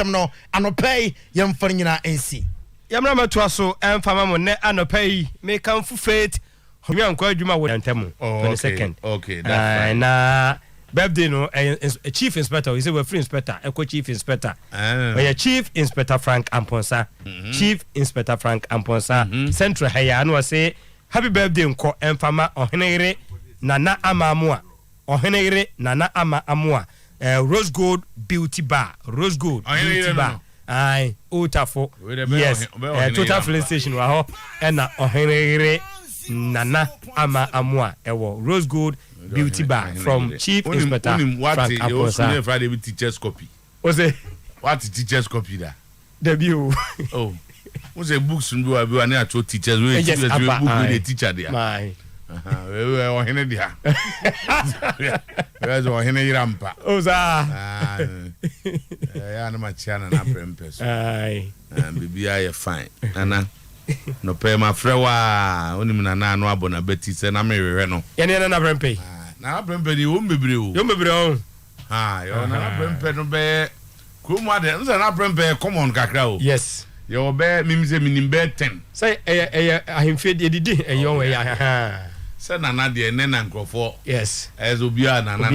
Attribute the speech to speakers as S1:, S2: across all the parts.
S1: no anopay yemfa nyina ensi
S2: yamra matua so emfa mo ne anopay me kan fu faith homi anko adwuma wo ntemu 22nd
S3: okay that's fine
S2: na birthday no a chief inspector is a free inspector eco chief inspector we chief inspector Frank Amponsa chief inspector Frank Amponsa central haya no say happy birthday nko emfama ohenere nana amamua ohenere nana amamua Rose Gold Beauty Bar Rose Gold Beauty Bar ai Otafo yes total filling station wa ho na ohenere nana amamua ewo Rose Gold Beauty Bar from Chief Inspector Frank Amponsa.
S3: Friday with teacher's copy.
S2: What's it?
S3: What teacher's copy that?
S2: Debut.
S3: Oh. What's a books and do I need to teachers we book with the teacher there.
S2: My.
S3: We were in there. Where's our Henry Rampa?
S2: Oh, sir.
S3: I am my channel and I'm
S2: Aye.
S3: and baby I fine. And no pay my frewa only na no abona beti se na me no
S2: ene na brempe
S3: na brempe di won bebre o
S2: yo bebre o
S3: yo na brempe no be kuma de no na brempe common kakra o
S2: yes
S3: yo be mimze minim be 10
S2: say ahemfe de didi eyo we ya
S3: se na de ne na nkrofo
S2: yes
S3: ezo bia na na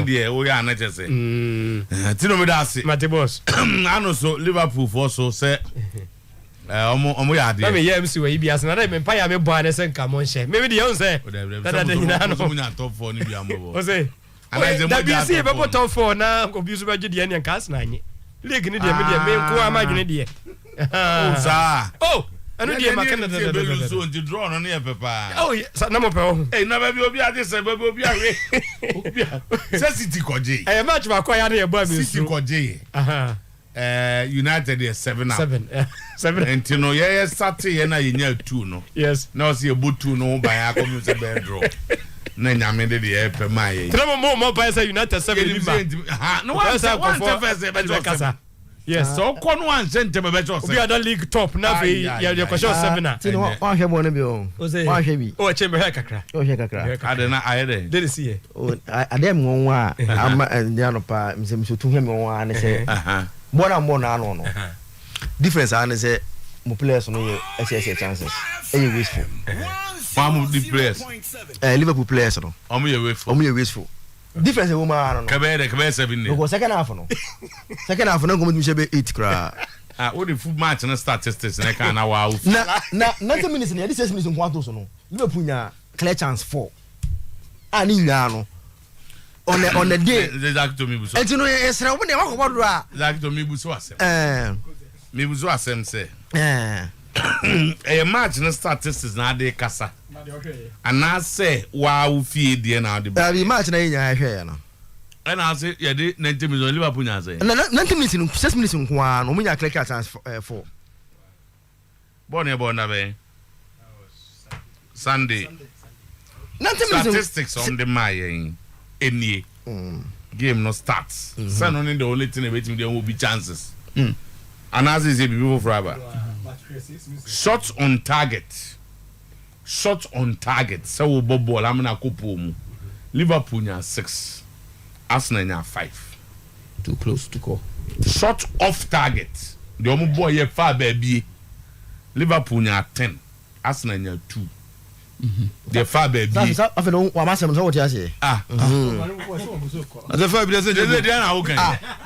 S3: de o ya na chese tino me da ase
S2: mate boss
S3: ano so Liverpool for so say omo ya de
S2: me yem si we bias na me pa ya me bo ane sen kamon she me de yon say that de nyina no
S3: mo nya top 4 ni bia mo
S2: o say da bi si be top 4 na obi so be gye de kas na anyi league ni de me nko amadwene de
S3: o sa
S2: anu de makana
S3: da so nti draw no na pepa
S2: na mo pe o
S3: na ba bi obi ade se ba bi obi awe obi se City koje
S2: match ba kwa ya na ye bo abi
S3: City koje United is 7 and you know start ye na ye nya 2 no
S2: yes
S3: na o se ebo 2 no ba ya come se be draw na nyame de ye pe ma ye
S2: tell mo pa say United 7
S3: ha no one say first be kasa
S2: yes
S3: so ko no one center be cho
S2: we are the league top na be ya question 7 na
S1: tin wa hwebo no be o wa hwebi
S2: o che me kakra
S1: o he kakra
S3: ade na ayede
S2: dey see here
S1: o ade me won wa ama nya no pa mse tu hwe me won wa ne say Bona no. Difference and say mo players no ye chances. Wasteful.
S3: One of the players.
S1: Liverpool players no.
S3: Omo ye wasteful.
S1: Difference we man no.
S3: Kabe 7
S1: no. Go second half no. Second half no go me be 8 kra.
S3: What the foot match na statistics na kan na wa.
S1: Na 90 minutes na 6 minutes nko ato so no. Liverpool nya clear chance 4. Ani nya no. On the day
S3: exactly me buso
S1: enti no esra wo ne wa ko do a
S3: exactly me buso asem me buso asem say match na statistics na dey kasa and na say wa wo fie die na dey
S1: ba match na nya hwe no
S3: and I say ye dey 90 minutes Liverpool nya say
S1: 90 minutes 6 minutes nko a no mo nya clear chance 4
S3: born na be Sunday
S1: 90 minutes
S3: statistics on the my any game no starts. So no the only thing waiting there will be chances. And as is a people forever. Shots on target. So we ball I'm na kupu. Liverpool nya 6. Arsenal nya 5.
S1: Too close to call.
S3: Shot off target. The omo boy ye far baby. Liverpool nya 10. Arsenal nya 2. The far baby.
S1: Afa no wa masem so what you say.
S3: The far baby say dey na okay.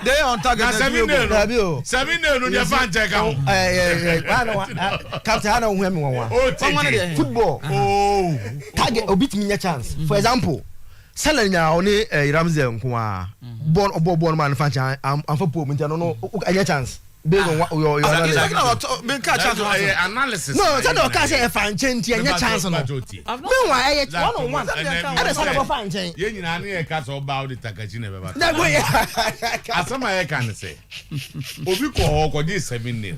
S1: They on target.
S3: 7 day no dey fan check am.
S1: Captain ana hu me won. Football. Target obit me chance. For example, Salah nya oni Ramsey nko a. Ball man fan chance am for pom ntia no anya chance. Based on your
S3: analysis.
S1: No, that don't catch a fan change any chance no. Meanwhile, 1-on-1. Ada sana go fan change.
S3: Ye nyina na ye catch about the takachi na beba.
S1: Na go ye.
S3: Asama ye kan say. Obi ko ho di 7-0.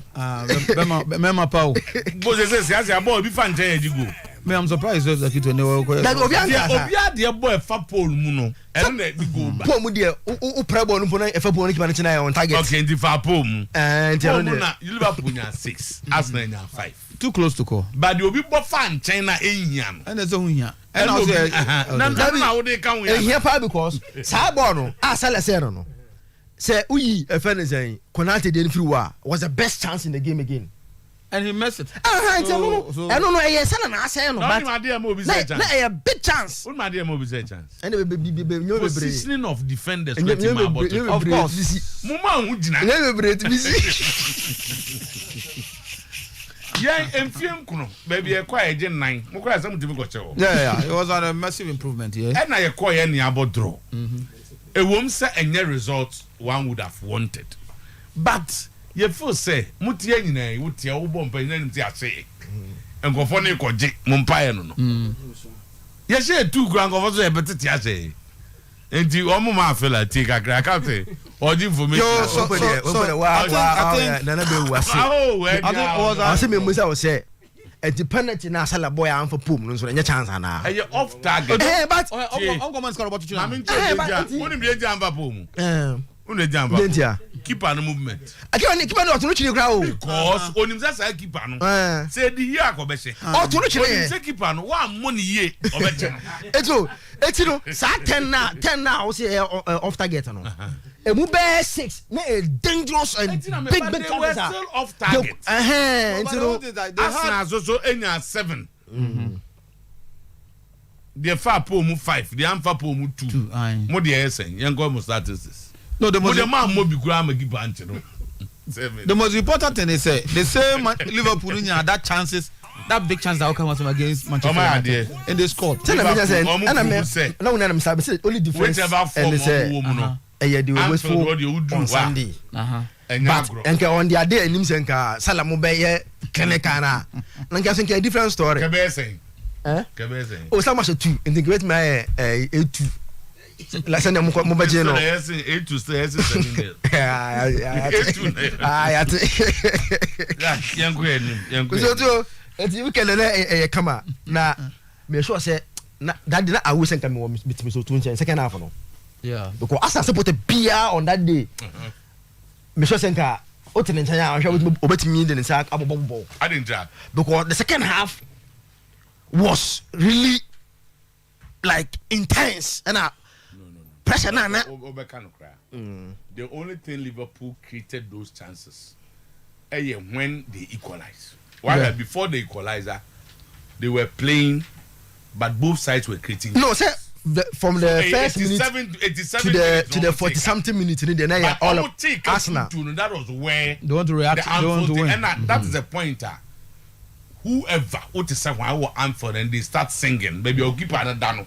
S2: Mema pa o.
S3: Bo se sia ball obi fan change ejigo.
S2: Me I'm surprised that you know.
S1: Obi
S3: ade boy fa pole mu no. E na di go ba.
S1: Pole mu de o prebo no na e fa pole no kiba na on target.
S3: Okay, di fa pole mu.
S1: Enti
S3: na Liverpool nya 6, Arsenal nya 5.
S2: Too close to call.
S3: But the obi bo fan China ehia no.
S2: And there's a hunya.
S3: And also na wo dey kan we.
S1: Ehia pa because sa ball no a Salah say no. say uyi a friend is saying Konate didn't feel was the best chance in the game again.
S4: And he missed it.
S1: I don't know. I said, I say no, but a big chance.
S3: What my dear Moby say chance?
S1: And the
S3: positioning of defenders.
S1: Of course,
S3: Mama would yeah, and film kuno, baby, a quiet gen 9. Mukra some to go.
S4: Yeah, it was a massive improvement here.
S3: And I acquire any about draw. A woman say any result one would have wanted. But ye first say, Mutia in would tell Ubompa and say, and go for Nico J. Mumpire no. Yes, she 2 grand of us a better say. And you almost feel like take a crack out there. Or do for me.
S1: I say a dependent in Asala boy and for Pum, so any chance and
S3: off target.
S1: But
S3: keep on movement.
S1: I can't keep on to the crowd
S3: because on him that's I keep on. Said the year or to keep on 1 money year.
S1: It's you know, 10 now, say off target. A move 6, dangerous and big
S3: still off target. Arsenal also any 7. The far poem 5, the amfa poem 2. More the saying, young girl must start this.
S4: No, the
S3: man will be grammar give bunch.
S4: The most important thing is the same Liverpool in that chances. That big chance that will come out against Manchester United and they scored.
S1: Tell them only difference and say they were for on Sunday. But on the day in Nimsenka Salamu Bay Kanekana. And guessing a different story. Oh, so much 2 in the great my 2. Last time I'm Mobajino.
S3: A to stay.
S1: You can come out now. Me sure say that did not I wish I can meet me so 2 second half.
S4: Yeah,
S1: because as I support a beer on that day, me sure Senka Otenentaya, I shall obey me in the sack of a ball.
S3: I didn't drop
S1: because the second half was really like intense and pressure.
S3: The only thing Liverpool created those chances when they equalized. While before the equalizer, they were playing, but both sides were creating.
S1: No, sir. From the first minute to the 40-something minutes, they all of Arsenal.
S3: That was where
S4: they want to react. They want to win.
S3: And that is the pointer. Whoever what is someone I will answer and they start singing, maybe I'll keep an dano,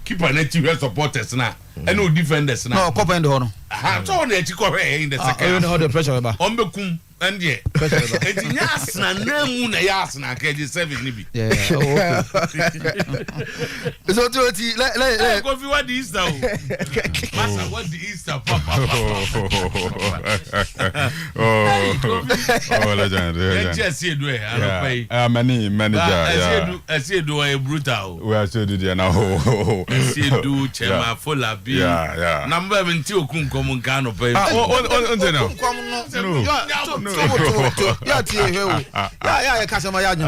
S3: keep an TV supporters now, and no defenders now.
S4: No, copper and honor.
S3: I'm told that you go in the second.
S4: How the pressure about
S3: on the kum and yeah, yes, and no moon a yas and I can just 7 nibi.
S4: Yeah,
S1: so let
S3: go for what the Easter. Master, what the Easter papa.
S5: Oh, legend.
S3: Just see do
S5: it. Many manager.
S3: I see do a brutal.
S5: We are so did now.
S3: See do chema full of beer.
S5: Yeah.
S3: Number 17 kun come Gano pay.
S4: No. Yeah, customer. Yeah,
S1: very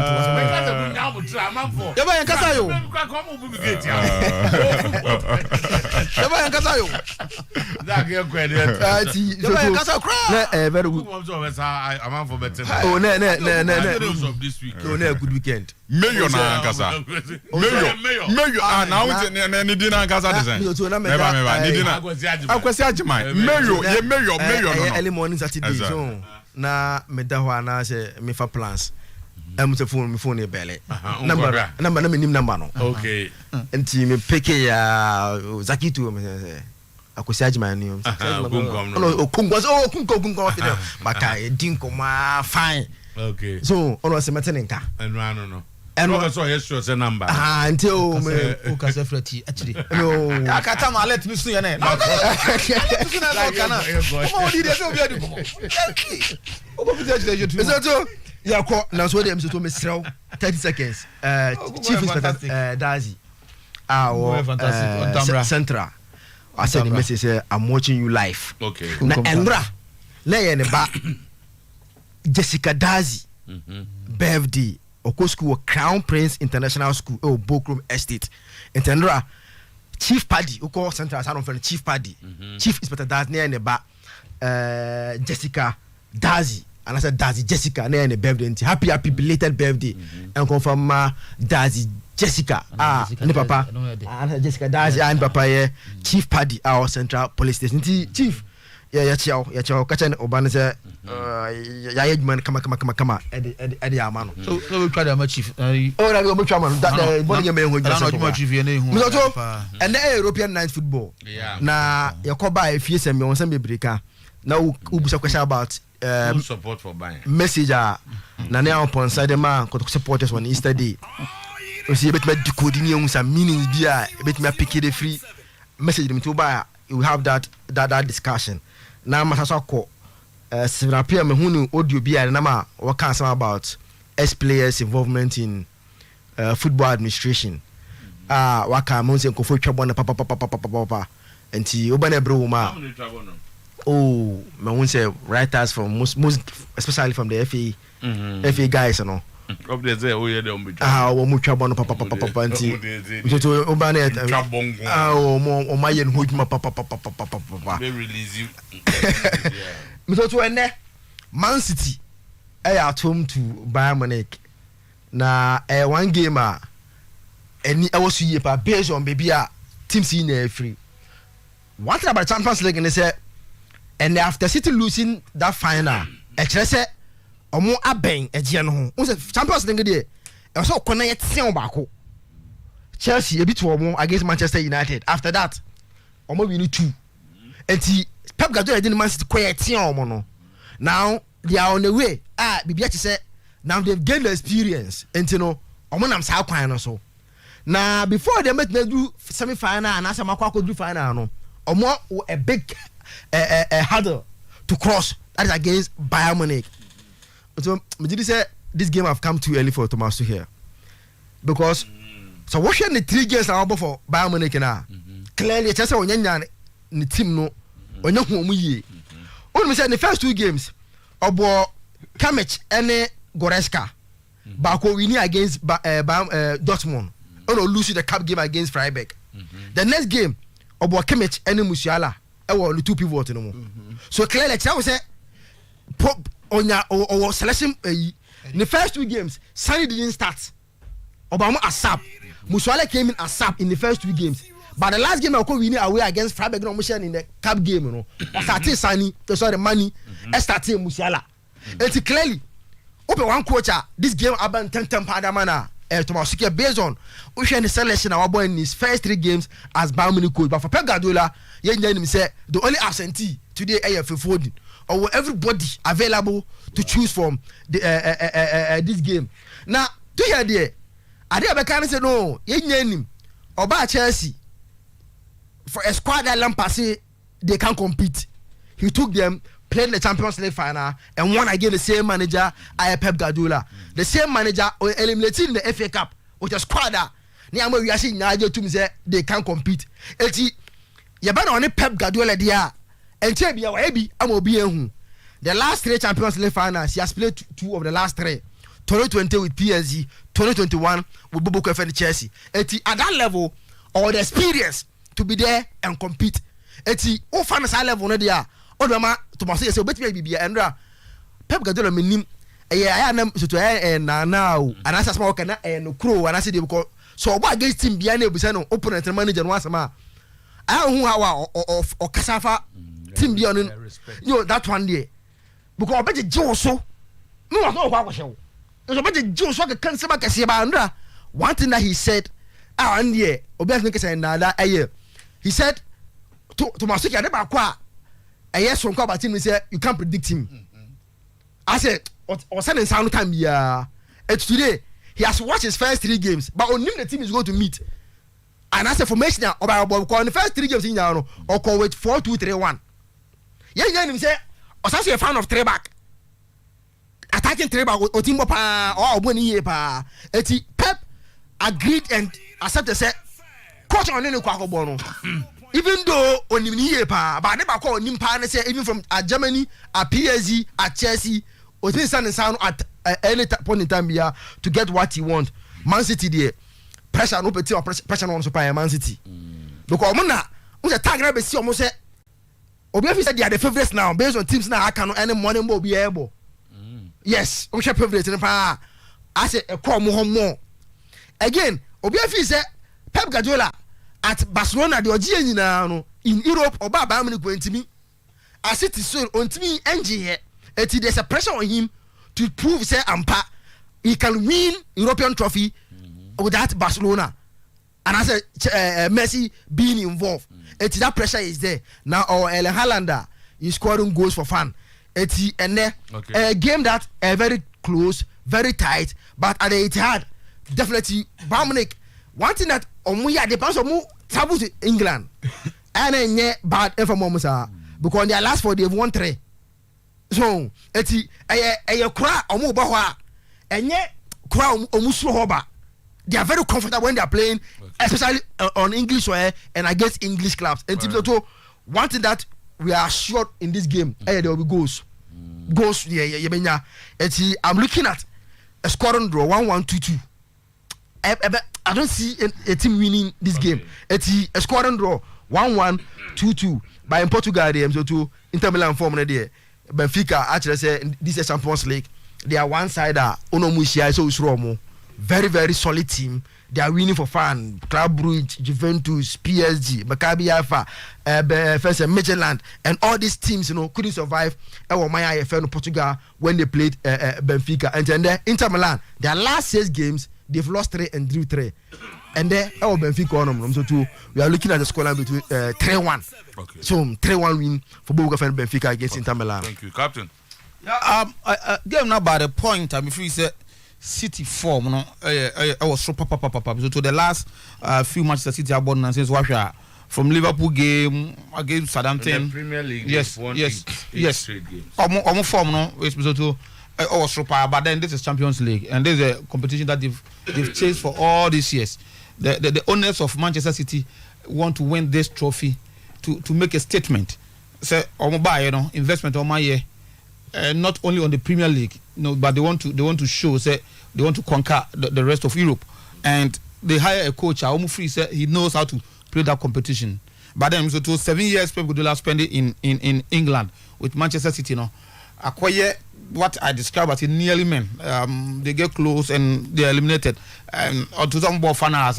S1: good weekend.
S5: Mayor Nankasa. Mayor. Now ni dina Nankasa design. Mayor.
S1: Early morning Saturday. So na medaho na say me for plans. I'm to phone me belly. Number na me nim number no.
S3: Okay.
S1: Enti me pick ya Zakitu me say. Akwesi Ajima ni. No, kungo. Maka edinko ma fine.
S3: Okay.
S1: So ono se metenenka.
S3: No. And what so yes sure number.
S1: Until me
S4: ukase freti actually.
S1: No.
S4: Akata ma let me see na.
S1: So ya ko na so dem so me srew 30 seconds. Chief Inspector Dazi. Fantastic. Central. I sent a message say I'm watching you live.
S3: Okay.
S1: Na Endra. Lay ne ba Jessica Dazi. Birthday. Oko school Crown Prince International School Bokrom Estate. Entendra Chief Paddy Oko Central Salon for Chief Paddy. Chief Inspector Dazi ne ba Jessica Dazi and I said Dazi Jessica na ne birthday happy belated birthday and confirm Dazi Jessica ne papa and Jessica Dazi and papa ye chief paddy our central police station chief ya chiao kacha ne oba ne say ya yedman kama edi amano
S4: so we try to chief
S1: na we try man that body game ho
S4: na chief ye na hu
S1: and the European night football na yakoba efie sem me won bebreka na ubusa question about
S3: support for buying
S1: message na na upon side man ko supporters on Easter day o see bet me decode ni ehun some meanings bia bet me pick the free message them to buy we have that discussion na masaso ko several PM me hunu audio bia na ma we can some about ex players involvement in football administration waka mo se ko fo twabo na papa enti obana bro ma oh me won say writers from most especially from the FA guys you know
S3: up there say oye dem be
S1: wo mu twabo no papa enti so obana o ma yen hojuma papa
S3: they release you
S1: me so ene Man City at home to Bayern Munich na one game any I was here pa based on baby team see na free one thing about Champions League and they say and after City losing that final e kire say omo aben eje no ho say Champions League dey e so kona yet sen baako Chelsea e beat omo against Manchester United after that omo win 2 enti Pep Guardiola didn't Man City quiet omo no now they are on the way bibia che say now they've gained the experience enti no omo nam sa kwan no so na before they make do semi final and asa makwa do final no omo a big hurdle to cross that is against Bayern Munich. So me did say this game have come too early for Thomas Tuchel because so what the 3 games are about for Bayern Munich na clearly just say onyanya ni team no onya hu omu yie only say the first 2 games obo Kimmich and Goretzka bako winning against Dortmund or lose the cup game against Freiburg. The next game obo Kimmich and Musiala were the 2 pivots no so clearly I would say onya or selection the first 2 games Sani didn't start Obama as sub Musiala came in as sub in the first 2 games but the last game I could win away against Freiburg no in the cup game you know started Sani to sorry money started Musiala it's clearly open one coach this game about 10 padamana Thomas Tuchel based on the selection our boy in his first 3 games as Bayern Munich coach but for Pep Guardiola him say the only absentee today AF Foden or everybody available to choose from the this game now do you hear there Ade Abeka say no him oba Chelsea for a squad that Lampard say they can compete he took them played the Champions League final and won against the same manager Pep Guardiola the same manager eliminating the FA Cup with a squad that niam we are seeing now to say they can compete eti you better on Pep Guardiola there and tell me why be am obi ehun the last 3 Champions League finals he has played 2 of the last 3 2020 with PSG 2021 with Bobo Kofi and Chelsea eti at that level or the experience to be there and compete eti o fan sa level no there odama Thomas say obetime bibia enra Pep Guardiola menim aya na so to na now and as small kana no crow and as dey because so obo against team bia na ebusa no opponent manager no asama I hu how o kasafa team bia no you know that one there because obeje jiwo so no was no kwa kwahwe so obeje jiwo so ka kanse ba kase ba enra one thing that he said and there obi as make say na that he said to Masuki ade ba kwa yes from about team say you can't predict him I said or sending sound time yeah today he has watched his first 3 games but on him the team is going to meet and as a formation about the first 3 games in now or call with 4-2-3-1 yeah him say or such a fan of 3 back attacking 3 back or team pa or boni pa eti Pep agreed and accepted say coach on any kwako bono even though on him here pa but never call him pa say even from Germany PSG at Chelsea or sound at any point in time here to get what he want Man City there pressure no pressure on super Man City because omuna we tag na be see omo say Obi said they are the favorites now based on teams now. I cannot any money more be able. Yes, we share favorites in the power. I say a call more. Again, Obi said Pep Guardiola at Barcelona the Ojieni now in Europe or Bayern Munich going to me. I said to so on to me NG here. There's a pressure on him to prove say Ampa he can win European trophy without Barcelona. And I said Messi being involved. That pressure is there. Now our Erling Haaland is scoring goals for fun. A game that very close, very tight, but at the Etihad, definitely Bayern Munich. One thing that Omuya depends on more travel to England. And then bad information because their last 4 they've won 3. So a cry omu bahwa and cry omuslo hoba. They are very comfortable when they are playing, especially on English soil and against English clubs. And right. One thing that we are sure in this game, there will be goals. Goals, yeah. I'm looking at a scoring draw 1-1-2-2. I don't see a team winning this game. It's a scoring draw 1-1-2-2. But in Portugal, they so Inter Milan form there. Benfica actually say this is Champions League. They are one side. Onomushia so Romo. Very, very solid team. They are winning for fun. Club Brugge, Juventus, PSG, Maccabi Haifa, Midtjylland, and all these teams, couldn't survive. Maya IFL Portugal when they played Benfica. And then Inter Milan, their last 6 games, they've lost 3 and drew 3. And then Benfica, so we are looking at the scoreline between 3-1.
S3: Okay. So
S1: 3-1 win for Boga and Benfica against Inter Milan.
S3: Thank you, Captain.
S4: Game now by the point. I'm free say. City form, I was so papa. So to the last few matches the City have won since from Liverpool game against Southampton.
S3: Premier League.
S4: Yes.
S3: Straight games.
S4: Almost form so to I was so but then this is Champions League and this is a competition that they've chased for all these years. The owners of Manchester City want to win this trophy to make a statement. Say investment on my year. Not only on the Premier League, but they want to show, say they want to conquer the rest of Europe, and they hire a coach. Free say he knows how to play that competition. But then, so to 7 years, Pep Guardiola spent it in England with Manchester City. Acquire what I describe as a nearly men. They get close and they are eliminated. And to some more fun as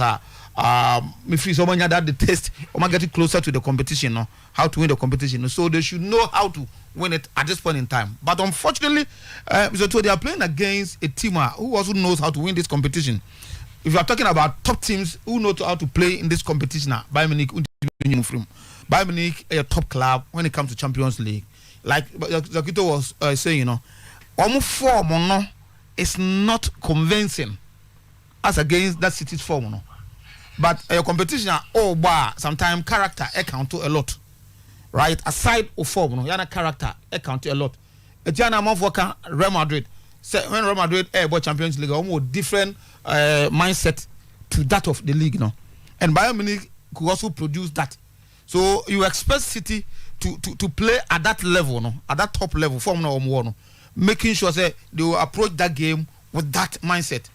S4: me free someone that the test or getting closer to the competition, how to win the competition. So they should know how to win it at this point in time. But unfortunately, so they are playing against a team who also knows how to win this competition. If you are talking about top teams who know how to play in this competition, Bayern Munich is a top club when it comes to Champions League. Like Zakito was saying, form is not convincing as against that City's form. But a competition, sometimes character account to a lot. Right, aside of form, yana character account a lot. Etiana Mavoka, Real Madrid. When Real Madrid Champions League, almost different mindset to that of the league, And Bayern Munich could also produce that. So you expect City to play at that level, at that top level, form making sure they will approach that game with that mindset.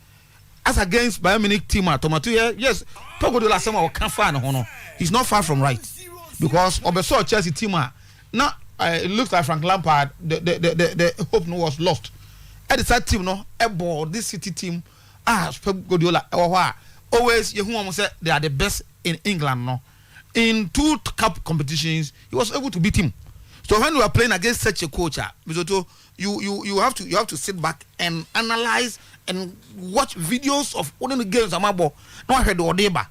S4: As against Bayern Munich team, Tomato, yes, Pep Guardiola can't find he's not far from right. Because Obeso Chelsea team now it looks like Frank Lampard the hope was lost. At the side team this City team Pep Guardiola always you say they are the best in England in 2 cup competitions he was able to beat him. So when you are playing against such a coach you have to sit back and analyze and watch videos of all the games Amabo. No I heard Odeba.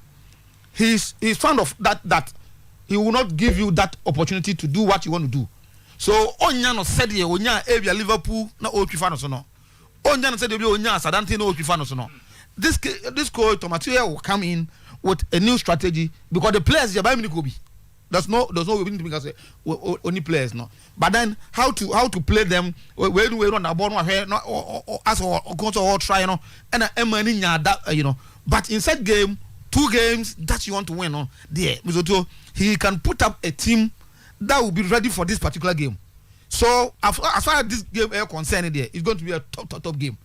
S4: He's fond of that he will not give you that opportunity to do what you want to do. So Onyano said here Onya Avia Liverpool na Otuo-Acheampong no. Onyano said Onya Southampton no Otuo-Acheampong no. This coach Tomato will come in with a new strategy because the players are Bayern Munich. There's no way we need to say only players no. But then how to play them when we run the ball or as or go to all try and that But inside game 2 games that you want to win on there. He can put up a team that will be ready for this particular game. So as far as this game is concerned, it's going to be a top game.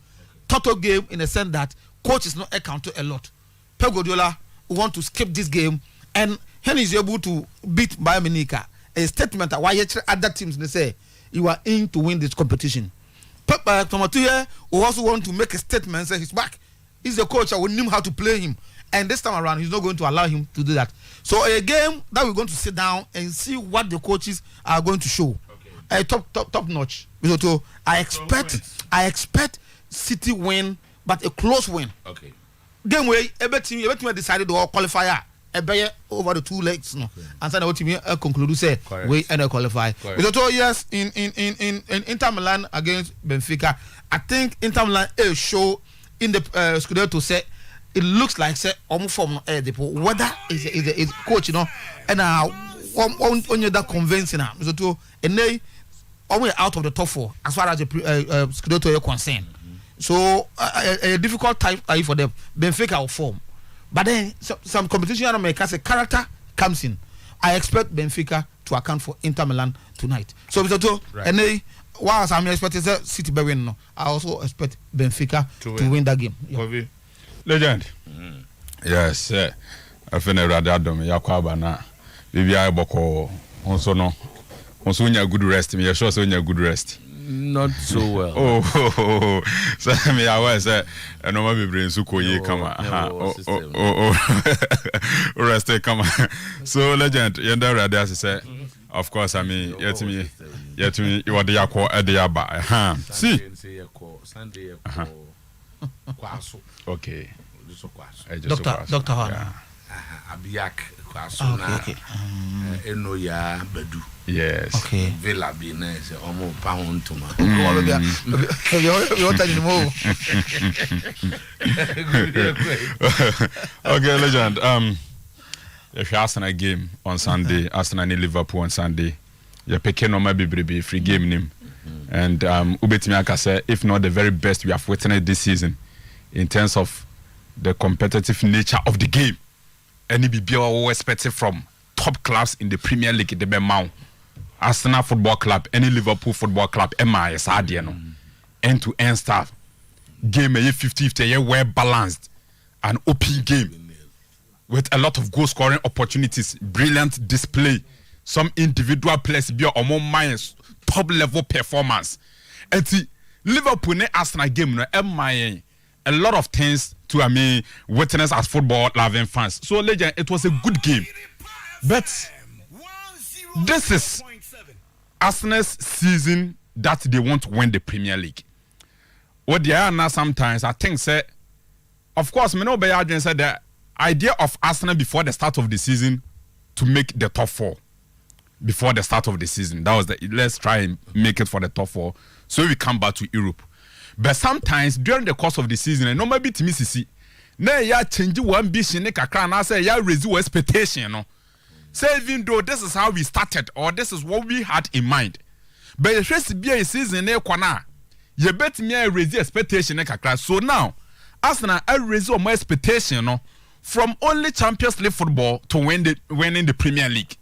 S4: Top game in the sense that coach is not accounted a lot. Pep Guardiola want to skip this game and he is able to beat Bayern Munich a statement that why other teams they say you are in to win this competition. Tomatuye will also want to make a statement and say he's back. He's the coach. I will know how to play him. And this time around, he's not going to allow him to do that. So a game that we're going to sit down and see what the coaches are going to show. Okay. Top notch. So I expect City win, but a close win. Okay. Game where every team decided to qualify over the 2 legs, no. Okay. And so the team conclude say we end qualify. So yes, in Inter Milan against Benfica, I think Inter Milan show in the Scudetto say it looks like say form whether is coach, you know, and only that convincing now. So and they almost out of the top 4 as far as the Scudetto is concerned. So a difficult time for them. Benfica will form, but then some competition make as a character comes in. I expect Benfica to account for Inter Milan tonight. So right. And they, whilst I'm expecting City to win, I also expect Benfica to win that game. Yeah.
S5: Legend. Yes, I feel rather dumb. Yakwaba na bibi ay boko onso no. Onso nya good rest. Me sure so nya good rest.
S3: Not so well.
S5: Oh. So me I say no ma be brain su koye kama. Rest come. So Legend, yenda rather say of course I mean yet me you are the yakwa at the yaba. See. Sunday Kwaso. Okay.
S4: Dr. Hana.
S3: Abiyak Kwaso na. Eno ya Badu.
S5: Yes.
S4: Okay.
S3: Villa be nice. Omo pound to ma.
S5: Okay, Legend. If you Arsenal game on Sunday, Arsenal and Liverpool on Sunday, you're picking on my baby free game name. And Ubetimiaka said, if not the very best we have witnessed this season in terms of the competitive nature of the game. Any BBL all expected from top clubs in the Premier League, the Mount, Arsenal Football Club, any Liverpool Football Club, MIS, end-to-end stuff. Game 50-50, well balanced, an open game with a lot of goal scoring opportunities, brilliant display, some individual players be on more minds. Top level performance. And the Liverpool ne Arsenal game no MIA a lot of things to witness as football loving fans. So Legend, it was a good game. But this is Arsenal's season that they want to win the Premier League. What they are now sometimes I think say of course me no be arguing said the idea of Arsenal before the start of the season to make the top 4. Before the start of the season, that was let's try and make it for the top 4, so we come back to Europe. But sometimes during the course of the season, and no maybe to see, now ya change one ambition, and I say ya raise your expectation, no. Say even though this is how we started or this is what we had in mind, but it has to be a season kwana, you bet me I raise expectation, so now, Arsenal I raise my expectation, no, from only Champions League football to winning the Premier League.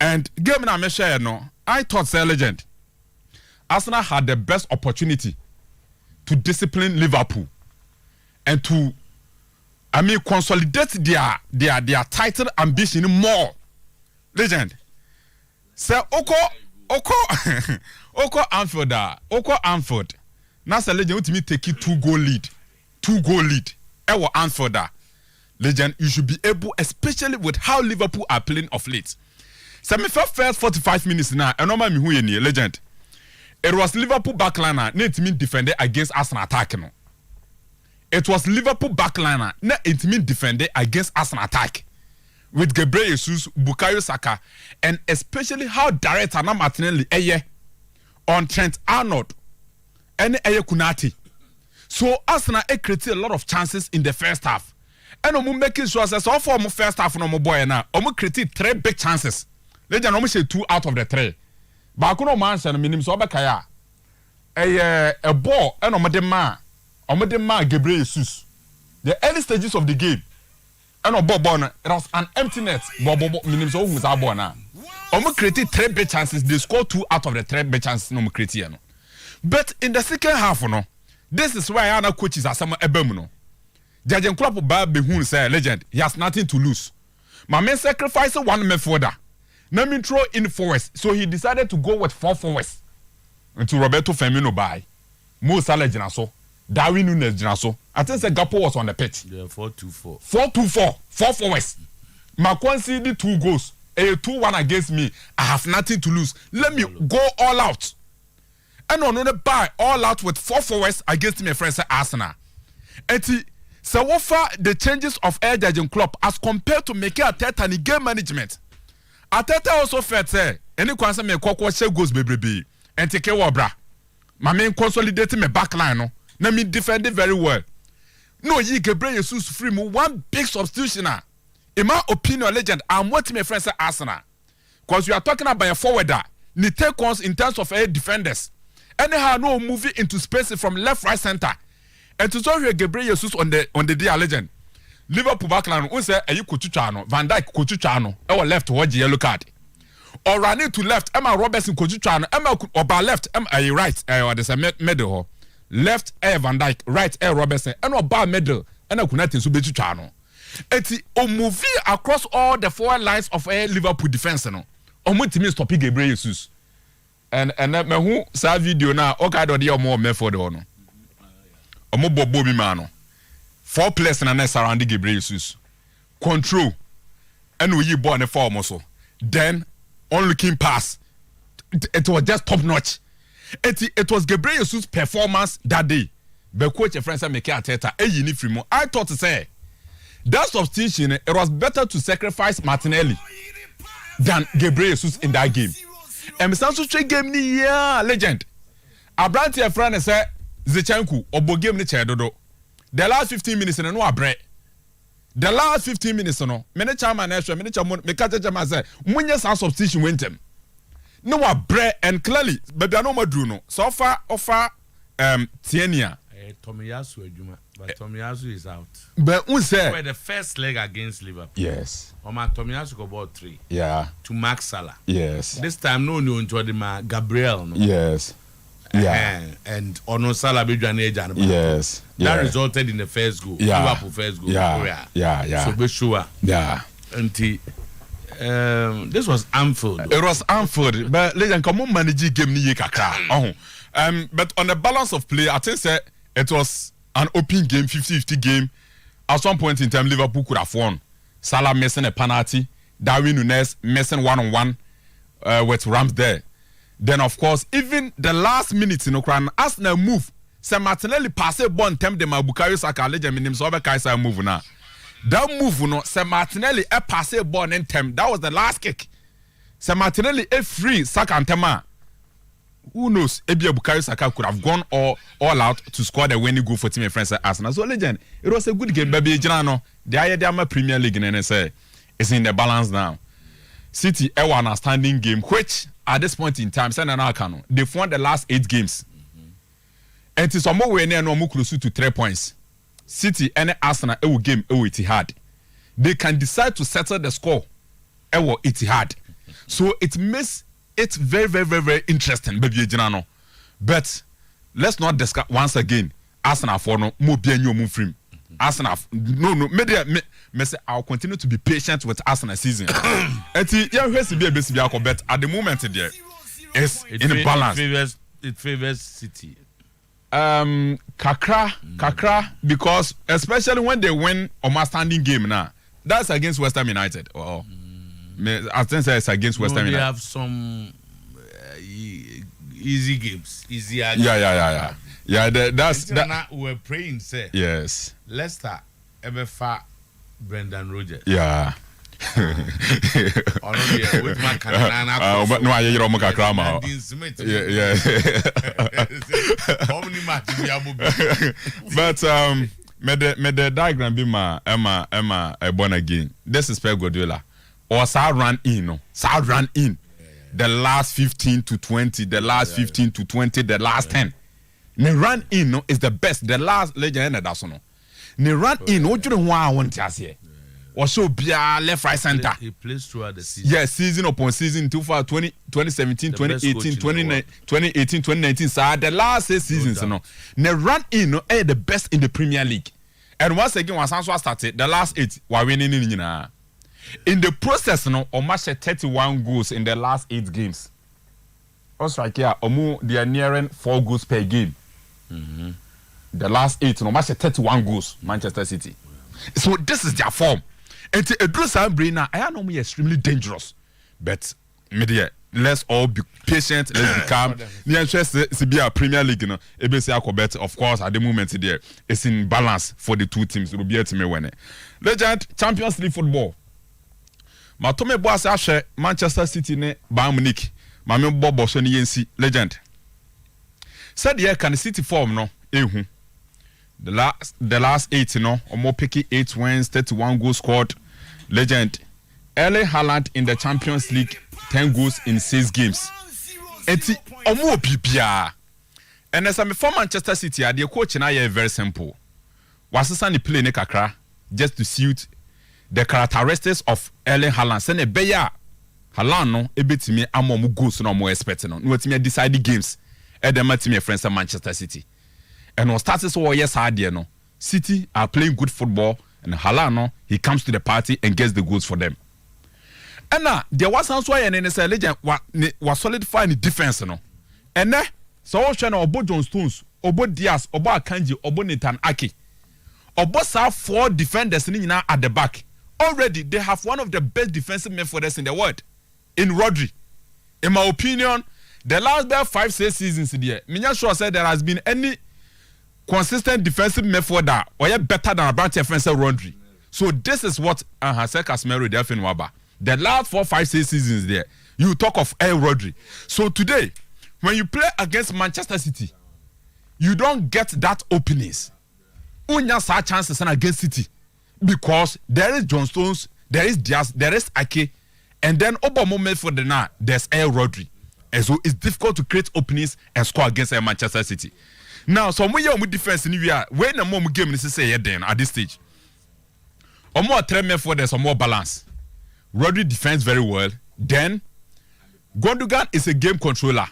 S5: And game na measure no, I thought say Legend. Arsenal had the best opportunity to discipline Liverpool and to consolidate their title ambition more. Legend. Say Oko Anfield. Now say Legend ultimately take it 2-goal lead. 2-goal lead. Ewo Anfield. Legend, you should be able, especially with how Liverpool are playing of late. So me first 45 minutes now, and normal me who ye Legend. It was Liverpool backliner, net mean defender against Arsenal attack. No. It was Liverpool backliner, net it mean defender against Arsenal attack. With Gabriel Jesus, Bukayo Saka, and especially how direct Anna Martinelli on Trent Arnold and Kunati. So Arsenal created a lot of chances in the first half. And I'm making sure that all for first half no boy now, I'm created 3 big chances. Legend almost say 2 out of the 3. But I couldn't mention minimum so bakaya. A ball and omade man Gabriel Jesus. The early stages of the game. And a ball it was an empty net. Minimum so was our ball now. Created 3 big chances. They scored 2 out of the 3 big chances no created. But in the second half, this is why our coaches are some ebemuno. Judging Klopp Behun say Legend, he has nothing to lose. My man sacrificed one midfielder. Let me throw in forwards. So he decided to go with 4 forwards. Until Roberto Firmino by Mo Salah Jinaso, Darwin Nunes Jinaso. I think the Gapo was on the pitch.
S3: Yeah, 4-2-4.
S5: 4-2-4. 4 forwards. Macron did 2 goals. 2-1 against me. I have nothing to lose. Let me go all out. And on the buy all out with 4 forwards against my friends Arsenal. And so what far the changes of Air Judging Club as compared to Mikel Arteta and game management. Arteta also felt say any concern me kwakwa share goals baby and take care bra. My main consolidating my back line no. Na me defend it very well. No ye Gabriel Jesus free me one big substitution. In my opinion, legend, I'm what my friends say Arsenal. Because you are talking about a forwarder. Ni take ons in terms of defenders. Anyhow, no moving into space from left, right, center. And to show you Gabriel Jesus on the dear legend. Liverpool backline, we say, you Kuchuchano, Van Dijk Kuchuchano, our left, watch yellow card. Or running to left, Emma Robertson Kuchuchano, Emma or by left, Emma right, or there's a middle. Left, Van Dijk, right, Robertson, and or bar middle, and a connecting to Bechuchano. It's a movie across all the 4 lines of a Liverpool defense. No, means to pick Gabriel Jesus. And that me who saw video now. Okay, do the more method or no. Bobby Mano. 4 players and surrounding Gabriel Jesus. Control. And we born a 4 muscle. Then on looking pass. It was just top notch. It was Gabriel Jesus' performance that day. But coach a friend said Mikel Arteta. I thought to say. That substitution, it was better to sacrifice Martinelli than Gabriel Jesus in that game. And Mr. game ni legend. Abranti friend said Zichenko obo game ni chedodo. The last 15 minutes no abre. The last 15 minutes no. Mene chairman extra, mene chairman me catch chairman say munye sa substitution went him. No abre and clearly but they no madru no. So far offer Tienia.
S3: Tomiyasu Ejuma, but Tomiyasu is out.
S5: But who said?
S3: Where the first leg against Liverpool.
S5: Yes.
S3: Tomiyasu got ball 3.
S5: Yeah.
S3: To Max Salah.
S5: Yes.
S3: This time no into the Gabriel. No?
S5: Yes. Yeah.
S3: And Ono Salah be Janeja.
S5: Yes.
S3: That resulted in the first goal.
S5: Yeah.
S3: Liverpool first goal.
S5: Yeah. Yeah.
S3: So be sure.
S5: Yeah.
S3: And this was Anfield.
S5: It was Anfield, but legend come on manage game ni kakra. But on the balance of play, I think say it was an open game, 50-50 game. At some point in time, Liverpool could have won. Salah missing a penalty, Darwin Nunes missing 1-on-1 with Rams there. Then, of course, even the last minute in Ukraine, Arsenal move. Say Martinelli pass a ball and them Bukayo Saka legend in himself Kaisa move now. That move, no, say Martinelli a pass a ball and them. That was the last kick. Say Martinelli a free Saka and Tema. Who knows? Ebia Bukayo Saka could have gone all out to score the winning goal for team and friends at Arsenal. So legend, it was a good game, baby. Janano, the Ayadama Premier League in NSA is in the balance now. City a one outstanding game, which at this point in time, they've won the last 8 games. And it is somewhere near no close to 3 points. City and Arsenal a game Etihad. They can decide to settle the score Etihad. So it makes it's very, very, very, very interesting, baby Janano. But let's not discuss once again. Arsenal for no more be new move frame. Arsenal no me say I'll continue to be patient with Arsenal season. And yeah, where's the be bet at the moment there is in a balance.
S3: It favors City.
S5: Kakra, because especially when they win on my standing game now, that's against West Ham United. I think it's against West Ham United.
S3: They have some easy games, easier.
S5: Yeah. That's that.
S3: We're praying, say.
S5: Yes.
S3: Leicester ever far Brendan Rodgers.
S5: Yeah.
S3: With my
S5: but no, I hear you Kakra. Yeah.
S3: How many matches?
S5: But me the diagram be my Emma born again. This is Pep Guardiola. Or Sal run in. The last 15 to 20, the last 15 to 20, the last 10. Ne run in is the best. The last legend that's no. Ne run in. What you want to say? Or so be left, right, center.
S3: He plays throughout the season.
S5: Yes, season upon season. 2017, 2018, 2018, 2019. So the last 6 seasons, no. Ne run in the best in the Premier League. And once again, once Sanso started, the last 8 were winning in. In the process, no, Omashe 31 goals in the last 8 games. Also, like here, they are nearing 4 goals per game. The last 8, no, Omashe 31 goals, Manchester City. So this is their form. And to address our brain now, I know me extremely dangerous. But media, let's all be patient. Let's become the interest to be a Premier League. You know, ABC of course, at the moment there, it's in balance for the two teams. It will be a team winner. Legend Champions League football. Matome boss ashe Manchester City ne Bayern Munich. Mame bobo so ni yensi legend. Said here can City form no ehu. The last 8 no omo picky 8 wins 31 goals scored. Legend Erling Haaland in the Champions League 10 goals in 6 games. Eti omo bibia. And as I'm for Manchester City, the coach na here very simple. Wasesa ni play ne kakra just to suit the characteristics of Erling Haaland. Sene beya Haaland no ebetimi amomu goals no mo expect no. No etimi decide games. E dem atimi friends of Manchester City. And on starts so yes idea no. City are playing good football and Haaland no he comes to the party and gets the goals for them. And now there was also an say legend was solidifying the defense no. And so we no obo John Stones, obo Diaz, obo Akanji, obo Nathan Ake. Obo have 4 defenders at the back. Already they have one of the best defensive midfielders in the world in Rodri. In my opinion, the last 5-6 seasons there, Minya sure said there has been any consistent defensive midfielder or better than a branch defensive Rodri. So this is what Casemiro Delfin Waba. The last 4-5 seasons there, you talk of El Rodri. So today, when you play against Manchester City, you don't get that openings. Unya sa chances against City because there is John Stones, there is Diaz, there is Ake, and then Obama for the now there's El Rodri, and so it's difficult to create openings and score against Manchester City. Now, some way with defense in India, when the more game is say then at this stage, or more tremor for there's some more balance. Rodri defends very well. Then Gundogan is a game controller.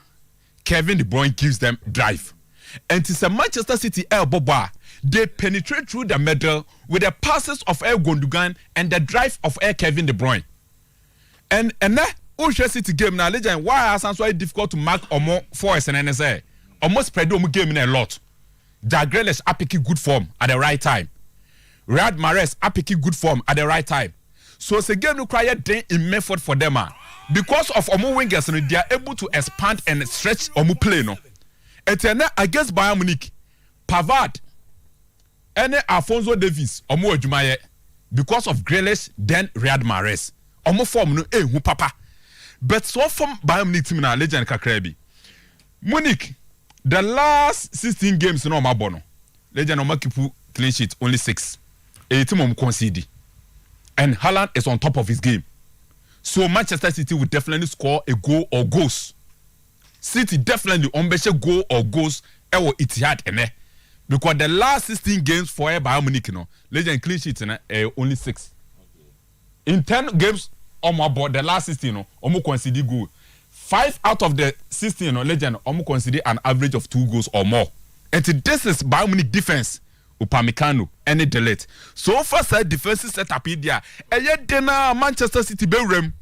S5: Kevin De Bruyne gives them drive. And it's a Manchester City elbow bar. They penetrate through the middle with the passes of El Gundogan and the drive of El Kevin De Bruyne. And that Manchester City game now, legend, why is it difficult to mark Omo Forest and NSA? Almost spread the game in a lot. Jack Grealish are picking good form at the right time. Riyad Mahrez are picking good form at the right time. So it's a game require day in method for them. Because of Omo wingers, they are able to expand and stretch Omo play. No? And against Bayern Munich, Pavard and Alphonso Davies, Omo Ejumaye, because of Grealish, then Riyad Mahrez. Omo form no who papa. But so from Bayern Munich team na legend Kakrebi. Munich, the last 16 games no mabono. Legend Oma keep clean sheet only 6. A team concede. And Haaland is on top of his game. So Manchester City will definitely score a goal or goals. City definitely unbeshe goal or goals ewo Etihad ene. Because the last 16 games for Bayern Munich no, legend clean sheet only 6. In 10 games on my board, the last 16 no, omo concede goal. 5 out of the 16 no, legend omo concede an average of 2 goals or more. And this is Bayern Munich defense. Upamecano any delete. So far side defensive setup here. Dena Manchester City bedroom.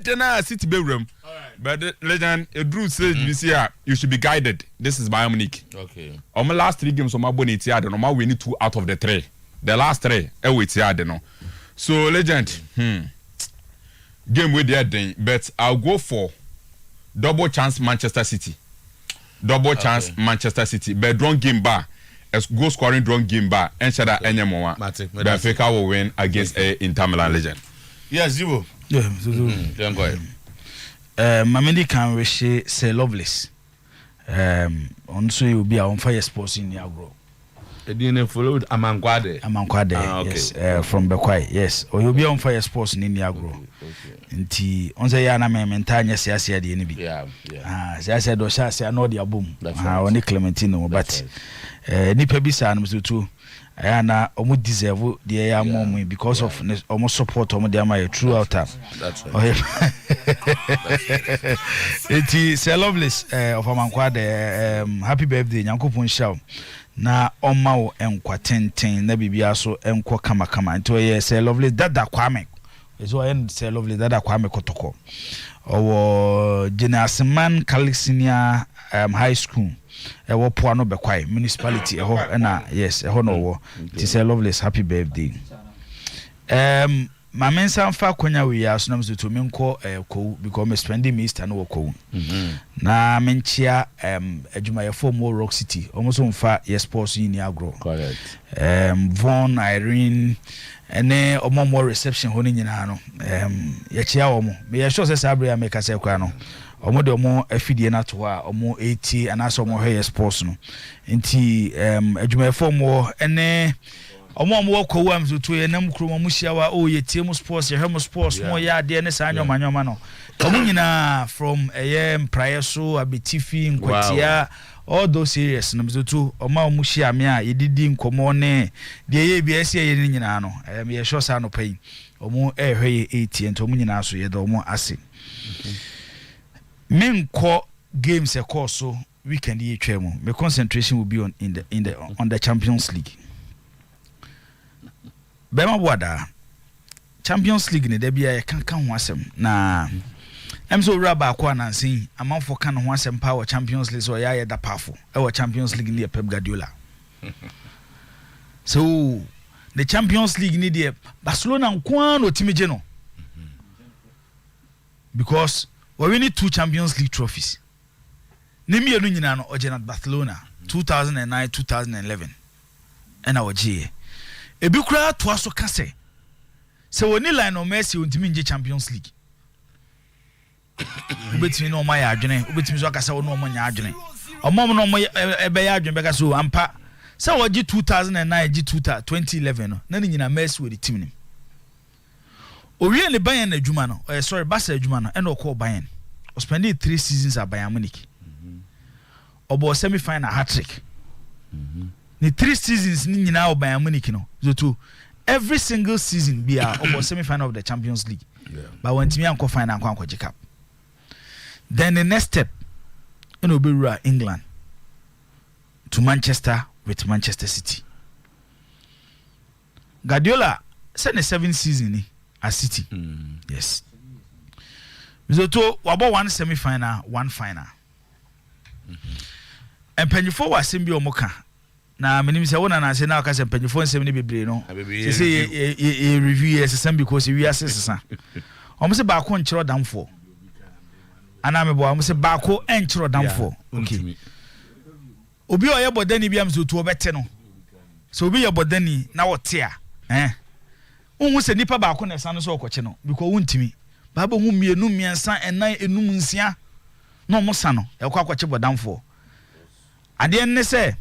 S5: Dena City bedroom. But legend Drew said this year you should be guided. This is Bayern Munich. Okay. On my last 3 games on my bonnet here, no we need 2 out of the 3. The last 3 wait here no. So legend game with the thing, but I'll go for double chance Manchester City. Double chance Manchester City. But don't game bar. Goal scoring drone game bar and shada enyemoa. Benfica will win against Inter Milan legend.
S3: Yeah, 0.
S4: Yeah,
S3: go ahead.
S6: Mamedi can wish say Loveless. On so you be on fire sports in Niagara.
S3: Edine followed Amankwade.
S6: Yes, from Bekwai. Yes, or you'll be on fire sports in Niagara. Nti on say ya na me mentanya siasia de ni bi. Yeah. Siasia do siasia no de abom. Oni Clementino but nipa bisa no so too. Na omo deserve de ya mom because of omo support omo de am throughout time.
S3: That's right.
S6: Eti say Loveless of Amankwade happy birthday Nyankopon show. Na oma wo enkwa tenten na bibia so enko kama nto ye say Lovely dada kwame so I say lovely that Kwame Kotoko or Jenasman California High School ewo Puano Bekwai municipality yes no it is a lovely happy birthday. My men sound far kwanya we are so to me ko because me spending Easter no ko na menchia adwumayefo mo Rock City almost on far yes sports in agro
S3: correct
S6: Von Irene ene omo reception ho ni nyina no ye chia omo me sure say sabria make say kwa no omo de omo afidie na to a omo 80 and aso omo hair sports no nti adwumayefo mo ene omo ko wam so to enam kro mo hia wa o ye tie mo sports ye hemo sports mo ya de ne sa anyoma no omo nyina from prior so abetifi nkwatia all those serious no so to omo hia me a yedidi nkomo ne de ye bia ese ye nyina no ye sure sa no pay omo ehwe ye 80 ento omo nyina so ye do omo ase menko games e course so weekend ye twemo my concentration will be on the Champions League. Bema Wada Champions League ne debia kan ho asem na emso raba akwa nansin amanfo kan ho asem power Champions League so ya da powerful e Champions League ne Pep Guardiola. So the Champions League ne dey Barcelona nkwa no timije no because we win 2 Champions League trophies. Ne mienu nyina no oje na Barcelona 2009 2011 and oje ebi kura to aso kase se woni Lionel Messi ontimi nje Champions League ubetimi no ma ya adwene ubetimi so akasa woni omo nya adwene omom no mo ebe ya adwene beka so ampa se woji 2009 ji 2011 no na nyina Messi we the team nim owie ne Bayern adwuma no sorry Barca adwuma no and okọ Bayern o spend 3 seasons at Bayern Munich obo semi final hat-trick the 3 seasons ni nyina o Bayern Munich no so every single season be almost semi final of the Champions League but when team anko final anko cup then the next step be England to Manchester with Manchester City. Guardiola said the 7th season ni at City yes so to wabo 1 semi final 1 final and penifo was simbi omoka na menim se wona na se na aka se mpanyefo nsem ne bebre no se ye review yes sem because we asesa omo se ba ko nkyero damfo ana me bo omo se ba ko enkyero damfo okay obi oye bodani biam so to obete no so obi ye bodani na wote a unhu se nipa ba ko na sa no so okoche no because wuntimi baba hu mienu miensa enan enum nsia no mo sa no e kwa akoche bodamfo ade ne se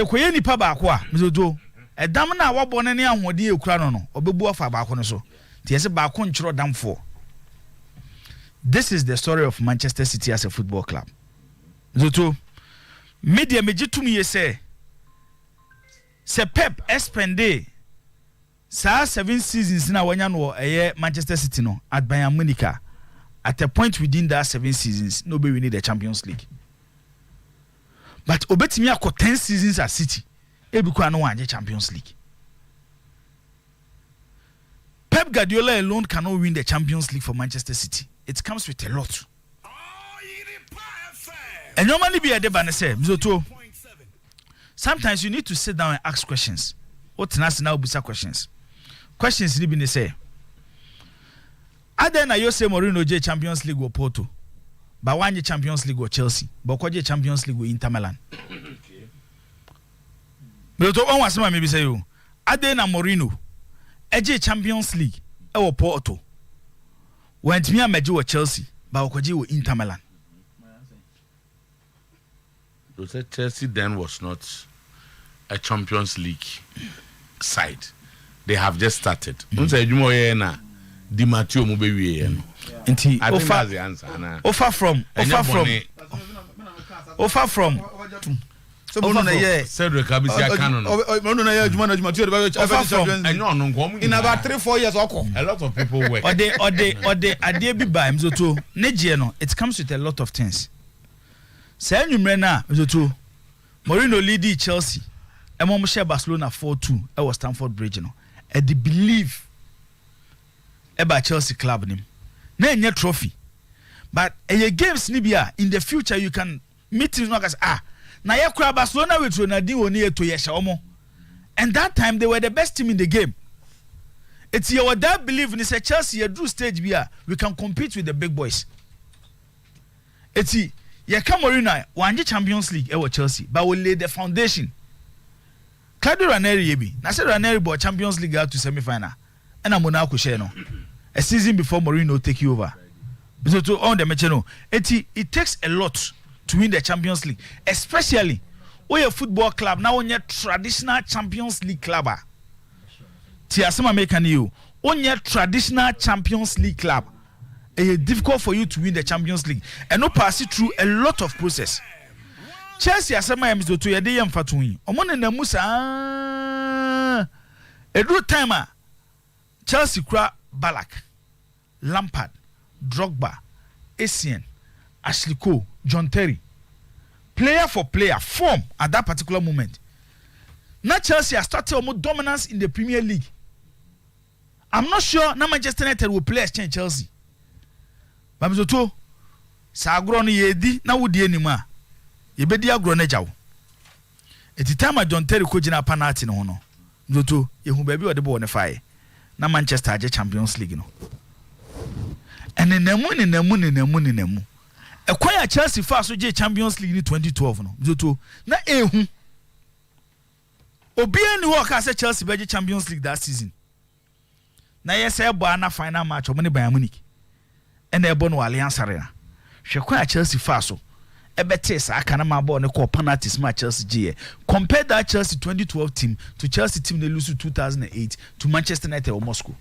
S6: koye nipa ba ko a mezoto edam na wabo ne ahode ekura no obebu afa ba ko no so tie se ba ko nkyero damfo. This is the story of Manchester City as a football club. Mezoto media mejitum ye se Pep spende sa 7 seasons na wanya no Manchester City no at Bayern Munich at a point within that 7 seasons no be win the Champions League. But obetimi akọ 10 seasons at City ebikwa no wanje Champions League. Pep Guardiola alone cannot win the Champions League for Manchester City. It comes with a lot. And normally be a debate say Mzoto. Sometimes you need to sit down and ask questions. What now busa questions. Questions ni be say. Ada na yo say Mourinho je Champions League or Porto. But one Champions League or Chelsea, but kwa Champions League or Inter Milan. But to one was maybe say you. Ade na Mourinho, eje Champions League, or Porto. When me ameje or Chelsea, but kwa or Inter Milan.
S3: You said Chelsea then was not a Champions League side. They have just started. Don't say you more na Di Matteo mo be wie no.
S6: Nti offer from
S4: so no na ye
S3: Cedric Abisia Kano
S4: no na ye Juma na Matteo in about 3-4 years oko
S3: a lot of people work
S6: or they ade bi ba am so to neje no it comes with a lot of things. Say nwumre na so to Mourinho lead Chelsea e mo share Barcelona 4-2 e was Stamford Bridge no e dey believe eba Chelsea club nim na enye trophy but games ni bia in the future you can meet him like na ye kura Barcelona with Ronaldinho oni eto ye hye and that time they were the best team in the game. It's your that believe in say Chelsea ye drew stage bia we can compete with the big boys. It's ye Mourinho wanje Champions League e Chelsea but we lay the foundation. Claudio Ranieri ye bi na say Ranieri bought Champions League out to semi-final and Monaco share no a season before Mourinho take you over. So to on the match no it takes a lot to win the Champions League, especially when a football club now on your traditional Champions League club. Tiasema make you on your traditional Champions League club. It's difficult for you to win the Champions League and not pass it through a lot of process. Chelsea asema ya mzoto ya dey mfatuyi. Omone na musa a time Chelsea kra Ballack, Lampard, Drogba, Essien, Ashley Cole, John Terry. Player for player form at that particular moment. Now Chelsea has started almost dominance in the Premier League. I'm not sure now Manchester United will play exchange Chelsea. But mzoto sa agro no yedi na wodi anima. Yebedi agro na jawo. Eti time John Terry ko gina penalty no no. Mzoto yehu ba bi ode bo ne fae. Na Manchester age Champions League no. Ene nemu. Ekwaya Chelsea fa so je Champions League in 2012 no. Mzoto na ehu. Obi ani wo ka say Chelsea be Champions League that season. Na yesa ebo na final match omo ne Bayern Munich. Ena ebo no Allianz Arena. Hwekwa Chelsea fa so. Ebete sa aka na ma ball ne call penalties match Chelsea GA. Compare that Chelsea 2012 team to Chelsea team they lose to 2008 to Manchester United or Moscow.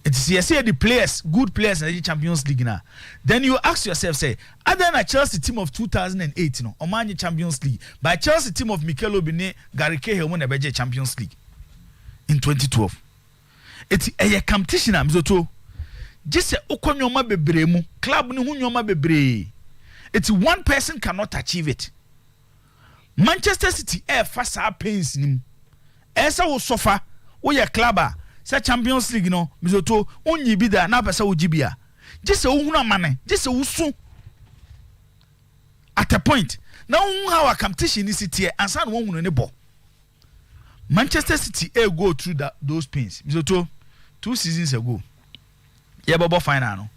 S6: It is you see the players, good players in the Champions League now. Then you ask yourself, say, other than a Chelsea team of 2008, no, Omani Champions League, by Chelsea team of Mikel Obine, Gary Cahill won a Champions League in 2012. It's a competition, I'm so just say okonyoma bebre mu club ni hunyoma bebre. It's one person cannot achieve it. Manchester City fast pains nim. Esa wo suffer wo ye club say Champions League no mizoto onyi bi da na pesa wo gibia. Just say wo hunu amane, just say wo su. At a point, now how a competition is it here and san wo hunu ne ball. Manchester City go through those pains. Mizoto 2 seasons ago. Yeah, Bobo final no.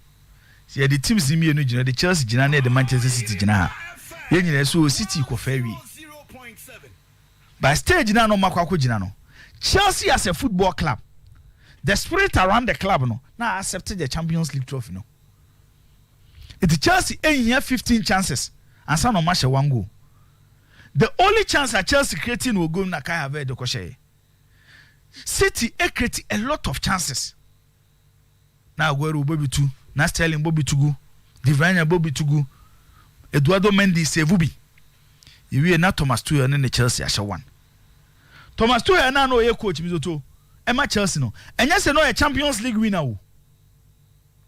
S6: See the teams in me no gina the Chelsea gina na the Manchester City gina ha. Ye nyina so City ko fairway. By stage na no makwa gina no. Chelsea as a football club, the spirit around the club no na accepted the Champions League trophy no. It Chelsea here 15 chances and some no match 1 goal. The only chance that Chelsea creating will go na kai have the koshe. City create a lot of chances. Now Aguero Bobby 2, na Sterling Bobby 2, Divine Bobby 2, Eduardo Mendy Sevubi. You na Thomas Tuchel and the Chelsea as 1. Thomas Tuchel na no coach Mizoto. Emma Chelsea no. And yes no a Champions League winner.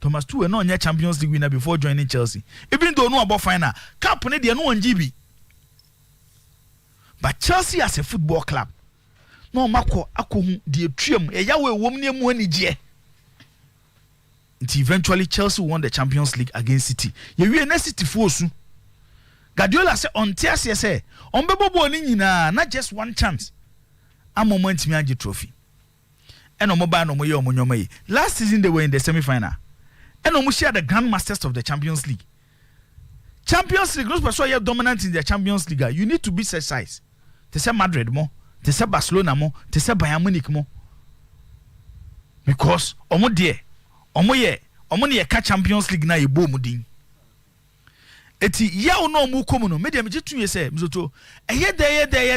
S6: Thomas Tuchel no a Champions League winner before joining Chelsea. Even though no about final, cup ne dey no 1 GB. But Chelsea as a football club, no mako akohu de tuam e yawe wom ne mu anigye. Until eventually Chelsea won the Champions League against City. You na City force. Guardiola say on tiase say on bebo ni nyina not just one chance. A moment me anje trophy. And on mobile no moye omonyoma yi. Last season they were in the semi-final. And on share the Grand Masters of the Champions League. Champions League no person you dominant in the Champions League. You need to be such size. They say Madrid mo, they say Barcelona mo, they say Bayern Munich mo. Because omo there omo ye ka Champions League na ye bo mu din. Eti ya no mu komu no media me jitu ye say mzoto eye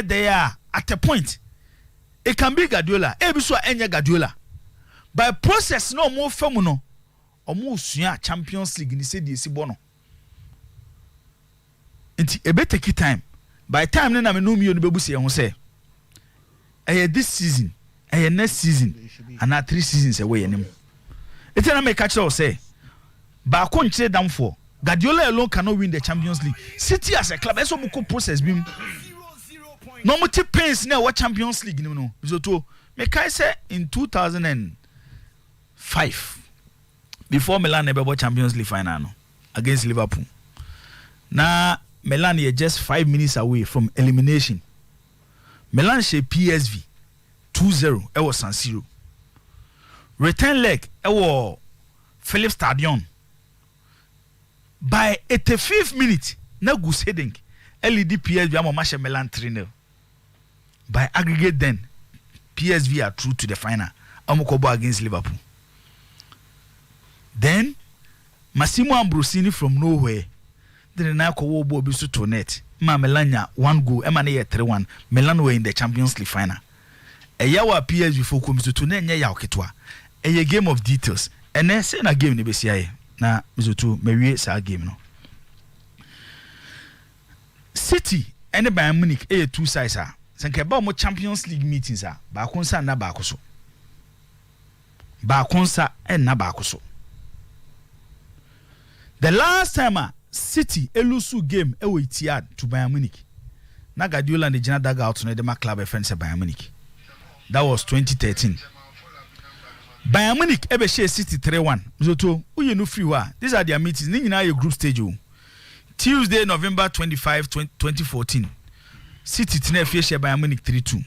S6: there at a point it can be Guardiola e bi so enye Guardiola by process no mo famu no omo usua Champions League ni say die si bo no enti e be take time by time na me no mi no bebu se ho say this season next season and 3 seasons away enim. It's not make catch us say, but I can't say down for Guardiola alone cannot win the Champions League. City as a club, that's what we process bim. No more pains now what Champions League no. So to make I say in 2005 5 before Milan never Champions League final no, against Liverpool. Now Milan is just 5 minutes away from elimination. Milan she PSV 2-0. It was San Siro. Return leg it was Philips Stadion. By 85th minute, na goose heading. LED PSV am match Milan 3-0. By aggregate then, PSV are through to the final. Amokobo against Liverpool. Then Massimo Ambrosini from nowhere. Then na ko wo bo bi so to net. Ma Melania 1 goal. Ema na 3-1. Milan were in the Champions League final. Eya wa PSV for come to na nya ya oketwa. A game of details. Ene say na game ni be sia na mizoto mewie sa game no. City and Bayern Munich two sides are. Sanke ba mo Champions League meetings are. Ba konsa na ba koso. Ba konsa and na ba koso. The last time City elusu game ewe itiad to Bayern Munich. Na Guardiola and the Gina daga out no the club friends Bayern Munich. That was 2013. Bayern Munich ebe share City 3-1. Zoto uye no free wa. These are their meetings. Ni nyina your group stage o. Tuesday November 25 2014. City tene fie share Bayern Munich 3-2.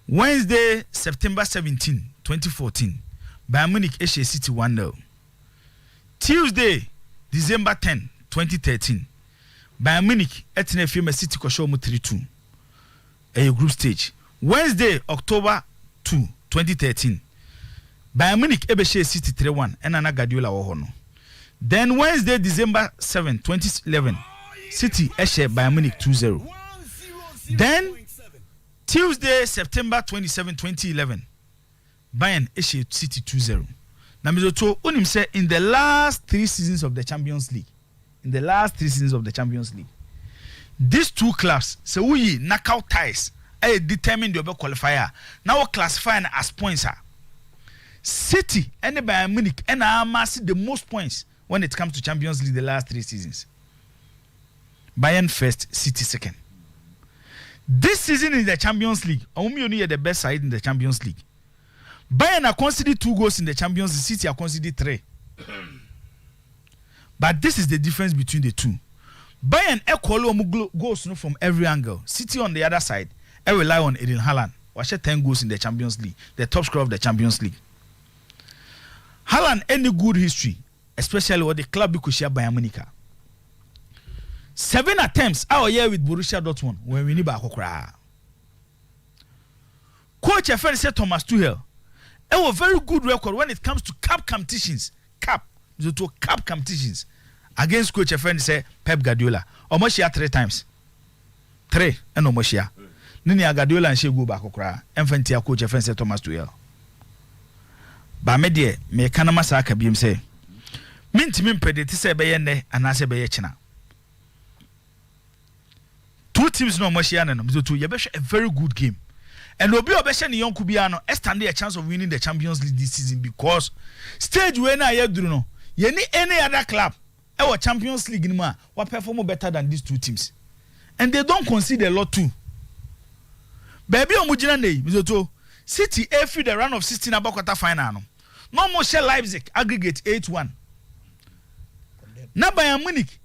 S6: Wednesday September 17 2014. Bayern Munich share City 1-0. Tuesday December 10 2013. Bayern Munich etene fie City ko show mu 3-2. A group stage. Wednesday October 2 2013. Bayern Munich ebe share City 3-1 and na Guardiola wo ho no. Then Wednesday December 7 2011 City share Bayern Munich 2-0. Then Tuesday September 27 2011 Bayern share City 2-0. Na mizoto onim say in the last 3 seasons of the Champions League, these two clubs say we knockout ties I determine the qualifier. Now we classify as points are. City and Bayern Munich and amass the most points when it comes to Champions League the last 3 seasons. Bayern first, City second. This season in the Champions League, only the best side in the Champions League. Bayern are conceded 2 goals in the Champions League, City are conceded 3. But this is the difference between the two. Bayern equal goals from every angle. City on the other side, I rely on Eden Haaland. Watch 10 goals in the Champions League, the top scorer of the Champions League. Haaland any good history, especially what the club could share Bayern Munich. 7 attempts our year with Borussia Dortmund when we need back. Coach a friend said Thomas Tuchel, a very good record when it comes to cup competitions. Cup competitions against coach a friend say Pep Guardiola. Almost 3 times. 3 and almost Nini Guardiola and she go back okra. Enfantia coach a friend say Thomas Tuchel. Ba me de me kana masaka biem say mintimi predict say be yenne anase be yechina. 2 teams no moshia no so you be a very good game. And obi obehye ne yonku bia no stand a chance of winning the Champions League this season because stage we na yeduru no ye ni any other club e wo Champions League ni ma wa perform better than these 2 teams. And they don't concede a lot too. Baby omugina nei so City every the round of 16 about quarter final no. No more share Leipzig aggregate 8-1. Na Bayern Munich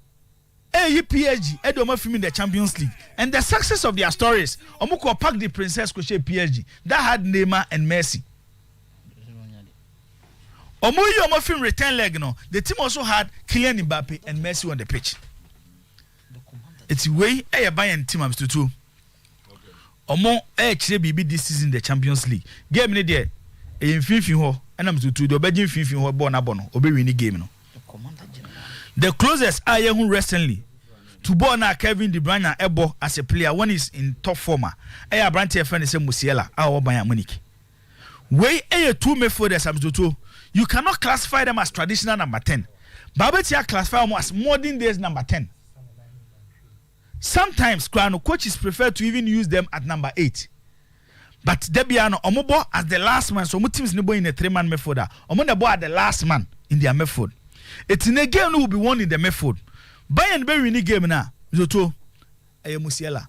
S6: PSG Edo film in the Champions League and the success of their stories Omuko pack the Princess ko share PSG that had Neymar and Messi. Omo film return leg no the team also had Kylian Mbappe and Messi on the pitch. It's way Bayern team am to Omo chire bibi this season the Champions League game ni there mfimfin ho and am to the obedin mfimfin ho ball na ball no obe win game no. The closest I am recently to ball na Kevin De Bruyne ebo as a player when he's in top former. I brand a friend say Musiala our Bayern Munich. Way 2 midfielders am to you cannot classify them as traditional number 10. Babetia classify them as modern days number 10. Sometimes coaches prefer to even use them at number 8. But Debiano Omobo as the last man, so teams no in a 3-man midfielder. Omobo at the last man in their midfield. It's in a game will be won in the midfield. Bayern be winning game now. Zoto Musiala.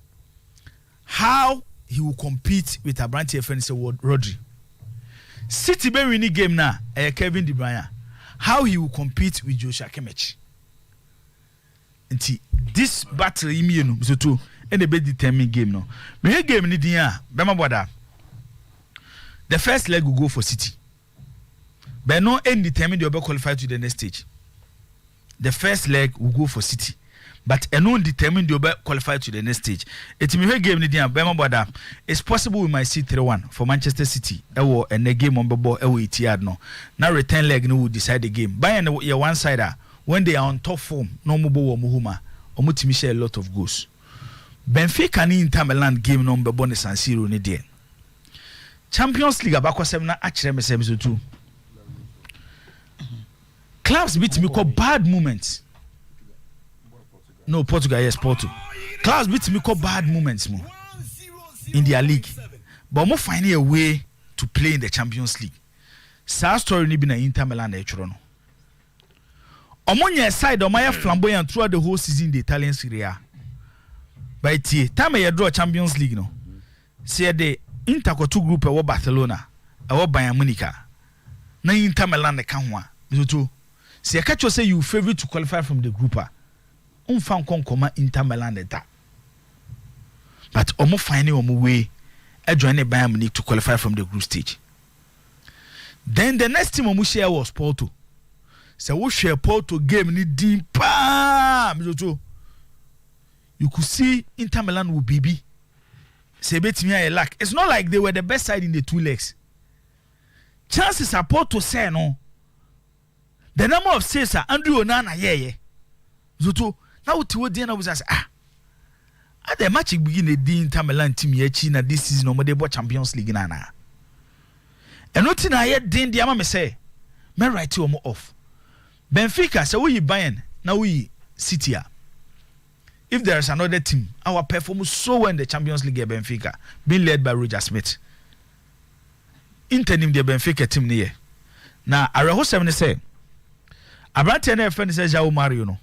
S6: How he will compete with a branch friend say Rodri. City be winning game na Kevin De Bruyne. How he will compete with Joshua Kimmich. Nti this battle imienu so to and be determine game no. Me game ni din a be ma boda. The first leg will go for City. But no end determine they will qualify to the next stage. The first leg will go for City. But no determine they will qualify to the next stage. It me game ni din a be ma boda. It's possible we might see 3-1 for Manchester City. Ewo and the game on bebo ewo itiad no. Now return leg no will decide the game. By your one sider when they are on top form, no mubo muhuma, omutimi share a lot of goals. Benfica ni Inter Milan game no mbebo ne San Siro ni de. Champions League abakwa sem na akire me sem so too. Clubs beat me call bad moments. No, Portugal, yes, Porto. Clubs beat me call bad moments mo in their league. But mo finding a way to play in the Champions League. Sa story ni bi na Inter Milan e choro no. Omonya side omaya flamboyant throughout the whole season in the Italian Serie A. By time you draw Champions League no. Say the Inter ko two group e Barcelona, e Bayern Munich. Na Inter Milan ne ka ho a. So to say catch you say you favorite to qualify from the group a. Unfan konkoma Inter Milan that. But omo finding omo way e join the Bayern Munich to qualify from the group stage. Then the next team omo share was Porto. So we share Porto game ni deep you could see Inter Milan will be say bet me a lack. It's not like they were the best side in the two legs. Chances are Porto say no. The number of saves are Andrew Onana yeah. Zoto now to the end was as at the match begin the Inter Milan team here China this season no more they bought Champions League nana. And nothing I yet didn't the ama say me write you off. Benfica so we Bayern now we City. If there is another team, our performance so well in the Champions League Benfica, being led by Roger Smith. Inter the Benfica team near. Now Areho 7 say Abrante na friend says João Mario no.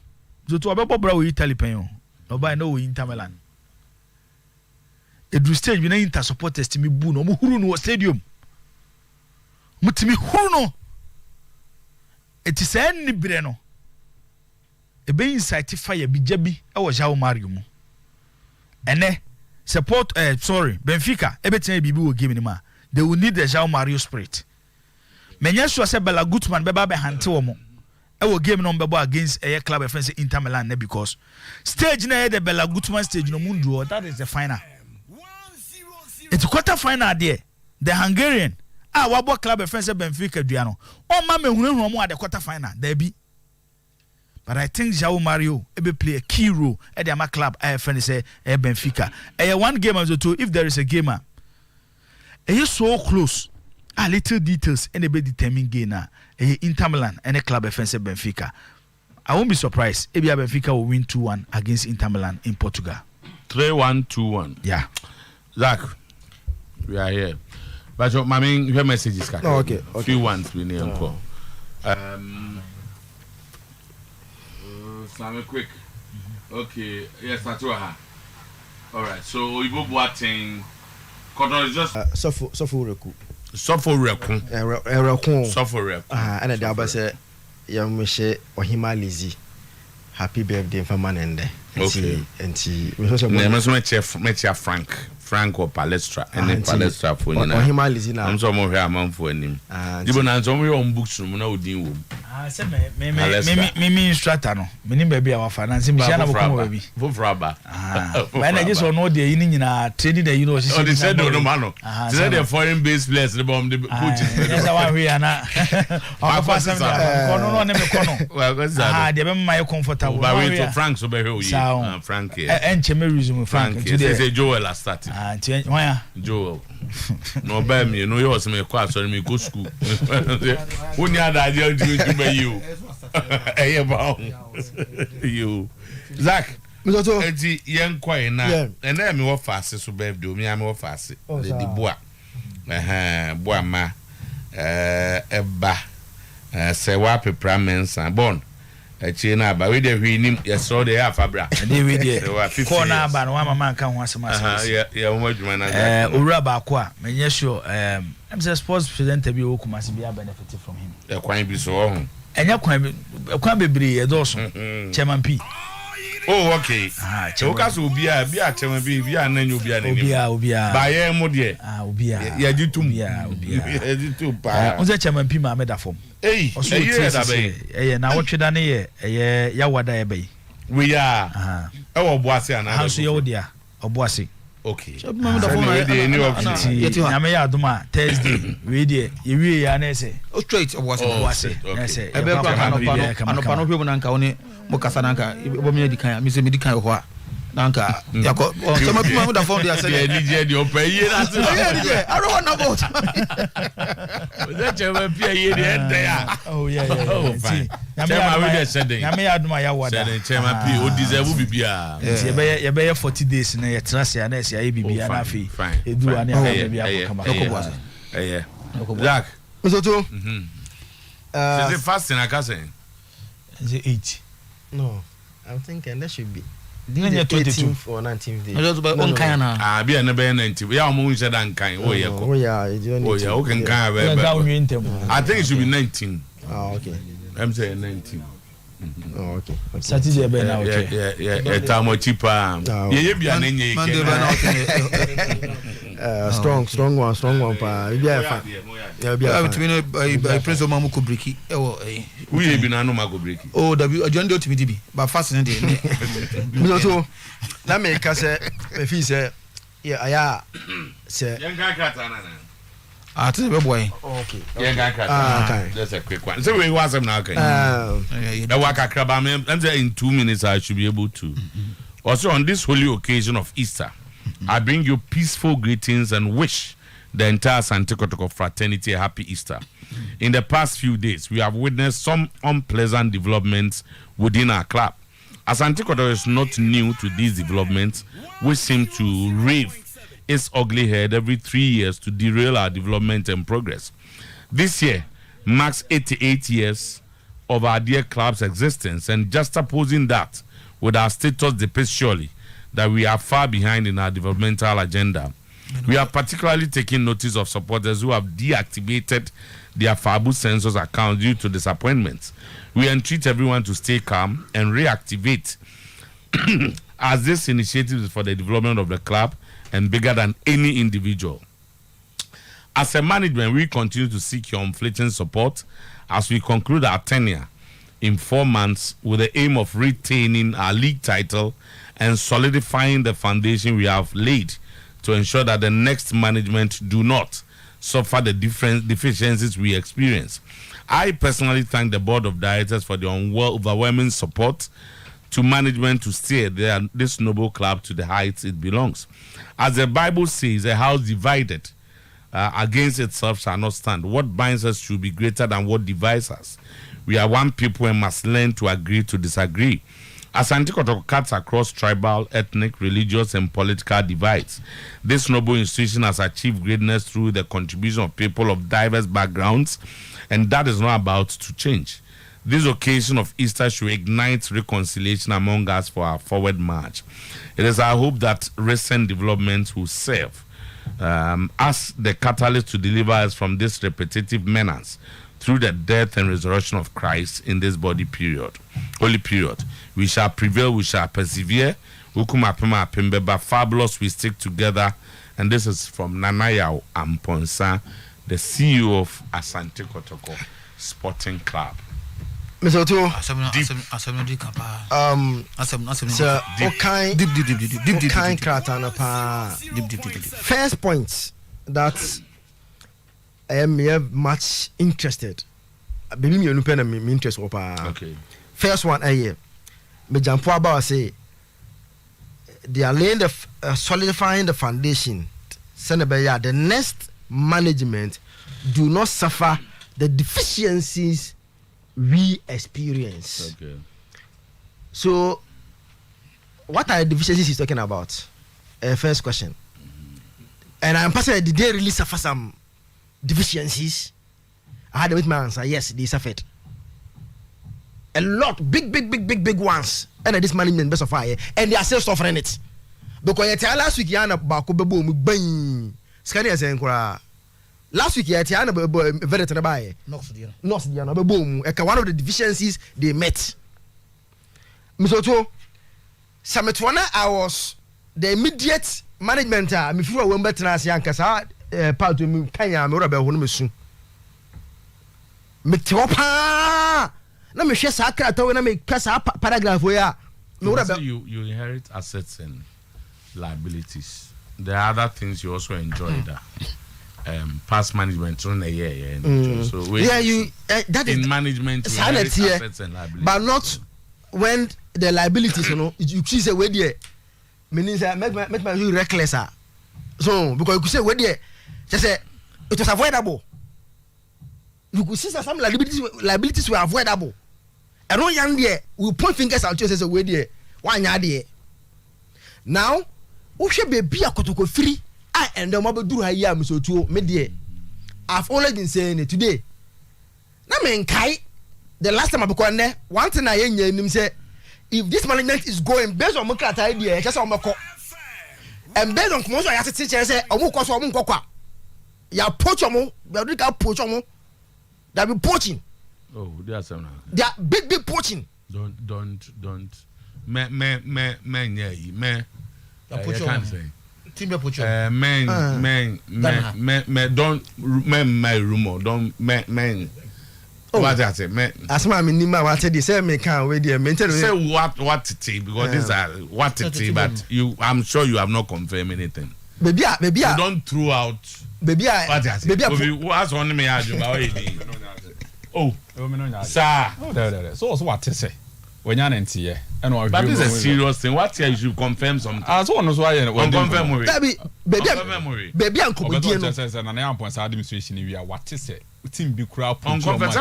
S6: So to abebo bra we Italy pen no buy no we Inter Milan. Edu stage we na Inter supporters team bu no mo huru no stadium. Mutimi huru no. It is any breno. A be inside fire be jabi e wo João Mario mu. Ene support Benfica everything be will give me ma. They will need the João Mario spirit. Menya so say Bella Gutman beba be hante wo mo. E wo game no bebo against a club offense Inter Milan because stage na the Bella Gutman stage no mundu that is the final. It's quarter final there. The Hungarian wabo club offense Benfica duano. O ma me hunu mo at the quarter final. There be. But I think João Mario be play a key role at the Ama club friend say Benfica. One game as two if there is a gamer. Is so close. Little details and a bit determined gainer. Inter Milan and a club offensive Benfica. I won't be surprised if Benfica will win 2-1 against Inter Milan in Portugal.
S3: 3-1, 2-1.
S6: Yeah.
S3: Zach, we are here. But your message is
S1: okay.
S3: Few ones we need to quick. Okay, yes, that's right. All right, so we both watching. Is just
S1: Soforeku.
S3: And
S1: the Abba said, young Michelle or Himalizi. Happy birthday for Manende.
S3: Okay.
S1: And she
S3: met your Frank or Palestra and Palestra for
S1: Himalizi now.
S3: I'm some of her mom for him. You know, some of your own books from no deal.
S6: Me instructor no. Me baby our finance. Me shana mo baby.
S3: For Fraba.
S6: When I just know the in training the university.
S3: Oh, they said no man. They said the foreign based players the bomb the coaches.
S6: Yes, I want we are na. Kono no me kono.
S3: Well, what's that?
S6: They be my comfortable.
S3: But we to Frank so be you. Frank here.
S6: Enche resume Frank.
S3: Today say Joel has started.
S6: Why?
S3: Joel. No buy me, you know you was me class or me go school. When you had idea to be you. Hey about you. Zach. Enti yen kwai na and then me wo fast so birthday me am wo fast. The boa. Boa ma eba se wa pepra mensa bon. a chain about with the winning. Yes, so they are Fabra.
S6: They with the corner ban one man can once a month.
S3: Yeah, much man.
S6: Uraba Qua, may yes, sure. I'm the sports president to be who must be benefited from him.
S3: They're quite be so.
S6: And you're quite be a dozen, Chairman P.
S3: Oh, okay. Chokas will be a chairman B, and then you'll be a by a modier. Yeah, you too. Yeah,
S6: was a Chairman P. Made a form.
S3: Hey,
S6: now what you done here? Yawada Bay.
S3: We are our bossy and house, dear, or bossy.
S4: Okay.
S6: So remember the phone. I may add Thursday. Read you and say, oh, straight was it. I say, I bet I'm not people and county. Mokasananka, Bomedica, Miss Medica, Nanka, Yako, some of you phone they are saying, I don't want about that. Oh, yeah, oh, fine. I may add my award.
S3: Chairman P. Who deserve to be a.
S6: You bear 40 days in a trust and as I be an fee. Fine. You do an
S3: Jack.
S1: Is
S3: it fasting? I can say.
S6: Is it 8?
S1: No, I'm thinking that should be
S6: the 18th
S1: or 19th day.
S3: No. Be another 90. We are moving to Dankai. Oh, yeah.
S1: Oh, yeah.
S3: I think it should be 19.
S1: Oh, okay.
S3: I'm saying 19.
S1: Oh, okay.
S6: Saturday,
S3: yeah. Time cheaper. Yeah, be an
S1: strong one. Yeah,
S4: Prince of Mamuko Briki.
S3: We have been an Omago Briki.
S4: Oh, John Doe to be, but fascinating.
S1: So, let me say, if he said, yeah, I say,
S4: I tell you, boy.
S1: Okay.
S3: That's a quick one. So we was now. The Waka Krabam, and in 2 minutes I should be able to. Also, on this holy occasion of Easter, I bring you peaceful greetings and wish the entire Santikotoko fraternity a happy Easter. In the past few days, we have witnessed some unpleasant developments within our club. As Santikotoko is not new to these developments, which seem to rave its ugly head every 3 years to derail our development and progress. This year marks 88 years of our dear club's existence, and juxtaposing that with our status depicts surely that we are far behind in our developmental agenda. We have particularly taken notice of supporters who have deactivated their Fabu Census account due to disappointments. We entreat everyone to stay calm and reactivate as this initiative is for the development of the club and bigger than any individual. As a management, we continue to seek your unflinching support as we conclude our tenure in 4 months with the aim of retaining our league title and solidifying the foundation we have laid to ensure that the next management do not suffer the different deficiencies we experience. I personally thank the board of directors for the overwhelming support to management to steer this noble club to the heights it belongs. As the Bible says, a house divided against itself shall not stand. What binds us should be greater than what divides us. We are one people and must learn to agree to disagree. As Santikotoko cuts across tribal, ethnic, religious, and political divides, this noble institution has achieved greatness through the contribution of people of diverse backgrounds, and that is not about to change. This occasion of Easter should ignite reconciliation among us for our forward march. It is our hope that recent developments will serve as the catalyst to deliver us from this repetitive menace through the death and resurrection of Christ in this holy period. We shall prevail, we shall persevere. Fabulous, we stick together. And this is from Nanayao Amponsa, the CEO of Asante Kotoko Sporting Club.
S1: Mr. Otuo, first point that I am much interested. Baby, me interest. Okay. First one, me jump about say they are laying the solidifying the foundation. The next management do not suffer the deficiencies we experience. Okay. So, what are the deficiencies he's talking about? First question. And I'm passing. Did they really suffer some deficiencies? I had to wait my answer. Yes, they suffered. a lot big ones and this management best of fire and they are still suffering it because you tell last week yana ba ko bebo mu ban skania say nkura last week yana very terrible North dia no bebo mu e ka one of the deficiencies they met Misoto Sametwana I was the immediate management me feel we better as yankasa part to me kanya me ora be ho no mesu me teopa na me hwe sa krata we na me kasa paragraph we a me ora be
S3: you inherit assets and liabilities. There are other things you also enjoy that past management on a year so
S1: you that
S3: in
S1: is
S3: management you inherit assets and liabilities
S1: but not when the liabilities you see say we there meaning say make my you reckless so because you could say we there just say it was avoidable you could see some liabilities were avoidable and no young there we point fingers out just say we there one yard there now who should be akotoko free and the mobile do high yam so to me there I've always been saying it today na men kai the last time I become there one thing I hear him say if this management is going based on Mukata idea just on Mako and based on commercial I have to teacher say omu ya poach omu we can poach omu they be poaching
S3: they are some
S1: they are big poaching
S3: don't me can't say
S4: Timber poach
S3: don't my rumor don't men what I say man
S1: asma me nima what say say me can we there maintain
S3: say what it is because these are what it is but I'm sure you have not confirmed anything
S1: baby
S3: you don't throw out
S1: baby
S3: what's on me oh sir
S5: so what is it when you're in here
S3: but this is a serious thing what you should confirm something
S5: so one is why
S3: confirm
S1: baby uncle we dey no
S5: say na na yampon sa administration we are what is it team be crowd
S3: on confirm
S4: he's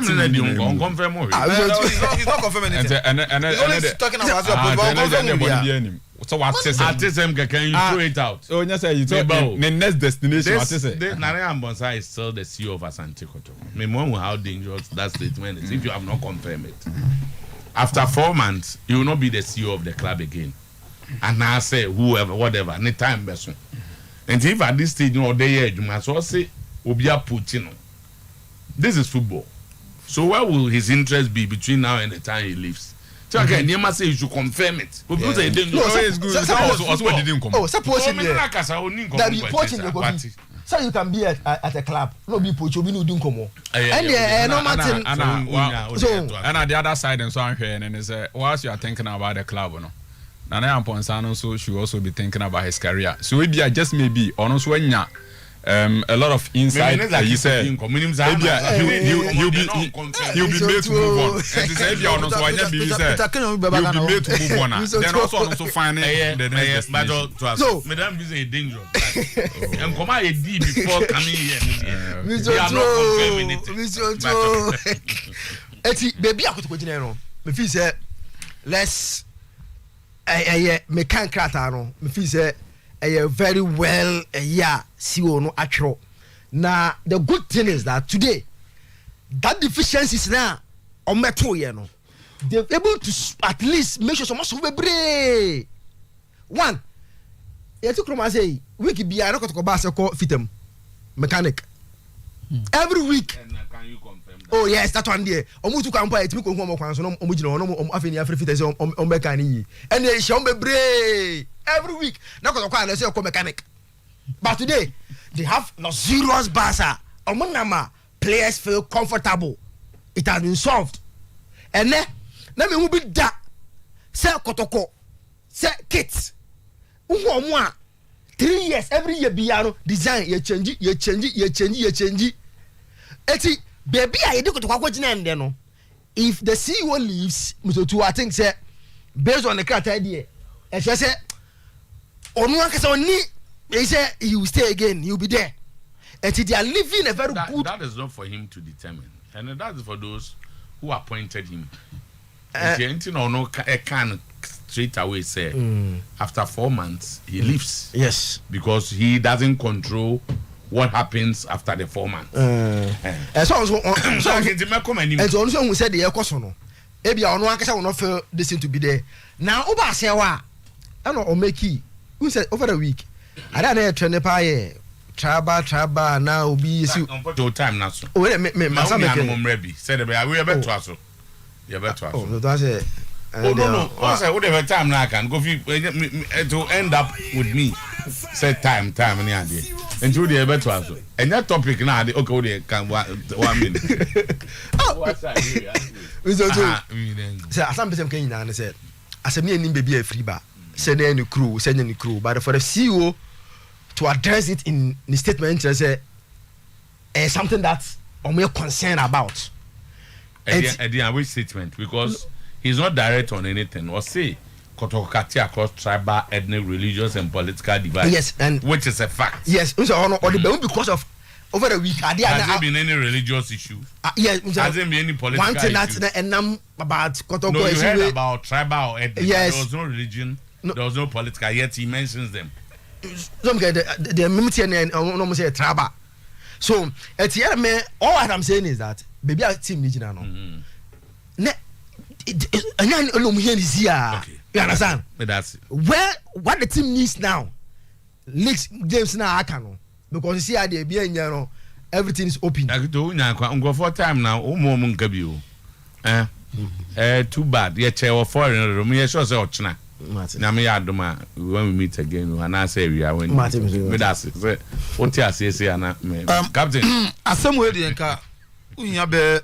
S4: not confirming anything
S5: and
S4: he's talking about your
S5: so what is it
S3: can you throw it out
S5: so you say you talk the next destination what is it
S3: Nana Yampon is still the CEO of Asante Kotoko me know how dangerous that statement is if you have not confirmed it after 4 months you will not be the CEO of the club again and now say whoever whatever anytime person and if at this stage you know they you must also say obia Putin this is football so where will his interest be between now and the time he leaves so again you must say you should confirm it because they didn't know it's good
S5: also didn't come
S1: suppose that be poaching your body so you can be at a club no be poach obi no do nkomo and no matter
S5: so and at the other side and so on here and is whilst you are thinking about the club no Nana Yampon Sano so should also be thinking about his career so maybe just maybe on so when a lot of insight you say he'll be made to move on and say if you are not so I be say he'll be made to move on then also find the next
S3: destination so madam is a dangerous and come a D before coming here we are not confirming it
S1: eti baby akotoko gina no me feel say let's me kan krata no me feel say very well CEO no atro. Now the good thing is that today that deficiencies now on metro no they're able to at least make sure some be one you took from say week be I don't go back call fitem mechanic every week
S3: can you confirm that?
S1: Oh yes that one there omu to camp it me ko ho mo kwan so no omu gina no afeni afri fitem on mechanic yi and they show be every week na ko kwa say mechanic but today they have luxurious basa omunama players feel comfortable it has been solved and then na me hu bi da say kotoko say kit omu a 3 years every year biano design you change eti baby I dey kotoko kwagina ende no if the CEO leaves Mr. I think say based on the criteria idea e say onu akasa oni he say he will stay again he will be there and they are living a very good
S3: that is not for him to determine and that is for those who appointed him no can straight away say after 4 months he leaves
S1: yes
S3: because he doesn't control what happens after the 4 months
S1: so also said the ekoso no ebi a ono akasa wono feel this to be there now oba say wa and o make who said over the week I don't trend pa ye traba now obi si
S3: to time na so
S1: o me masa me
S3: no mrebi said we better aso you better aso
S1: oh that's it
S3: no I say whatever time now can go to end up with me say time ni ade until the better aso and that topic now okay we can 1 minute what's that here
S1: say some person can na say as me nim baby a free ba say na any crew but for the CEO to address it in the statement say something that we're concerned about
S3: which statement because he's not direct on anything or say Kotokati across tribal, ethnic, religious and political divide.
S1: Yes, and
S3: which is a fact.
S1: Yes, or the because of over the week has
S3: there been any religious issue?
S1: Yes,
S3: has there been any political
S1: one thing
S3: issue?
S1: That's about Kotoko.
S3: No, you heard about tribal or ethnic.
S1: Yes.
S3: There was no religion, there was no political, yet he mentions them.
S1: Some guy the military and almost say tribal. So at the end, man, all what I'm saying is that baby our team regional no. You understand?
S3: But that's
S1: what the team needs now. Leaks James now I can because you see how they be in everything is open.
S3: I go for time now. Too bad. Yeah, chair or foreign room. Yeah, sure. So China. Now me adoma when we meet again. And I say we are when. With us. What you say? Captain.
S4: As some way the car. We have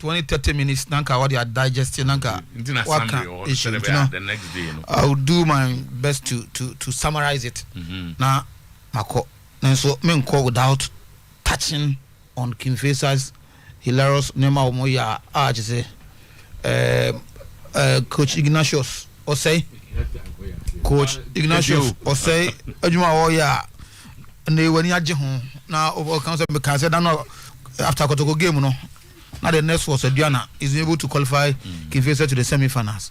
S4: 20-30 minutes nanka what they are digesting nanka what can issue
S3: the next day
S4: I will do my best to summarize it na mako and so men call without touching on King Faisal's hilarious nema omoya just say Coach Ignatius or say adwuma oya na ewani agye ho na over council because that no after Kotoko game no. Now the next was Diana is able to qualify King Faisal to the semi-finals,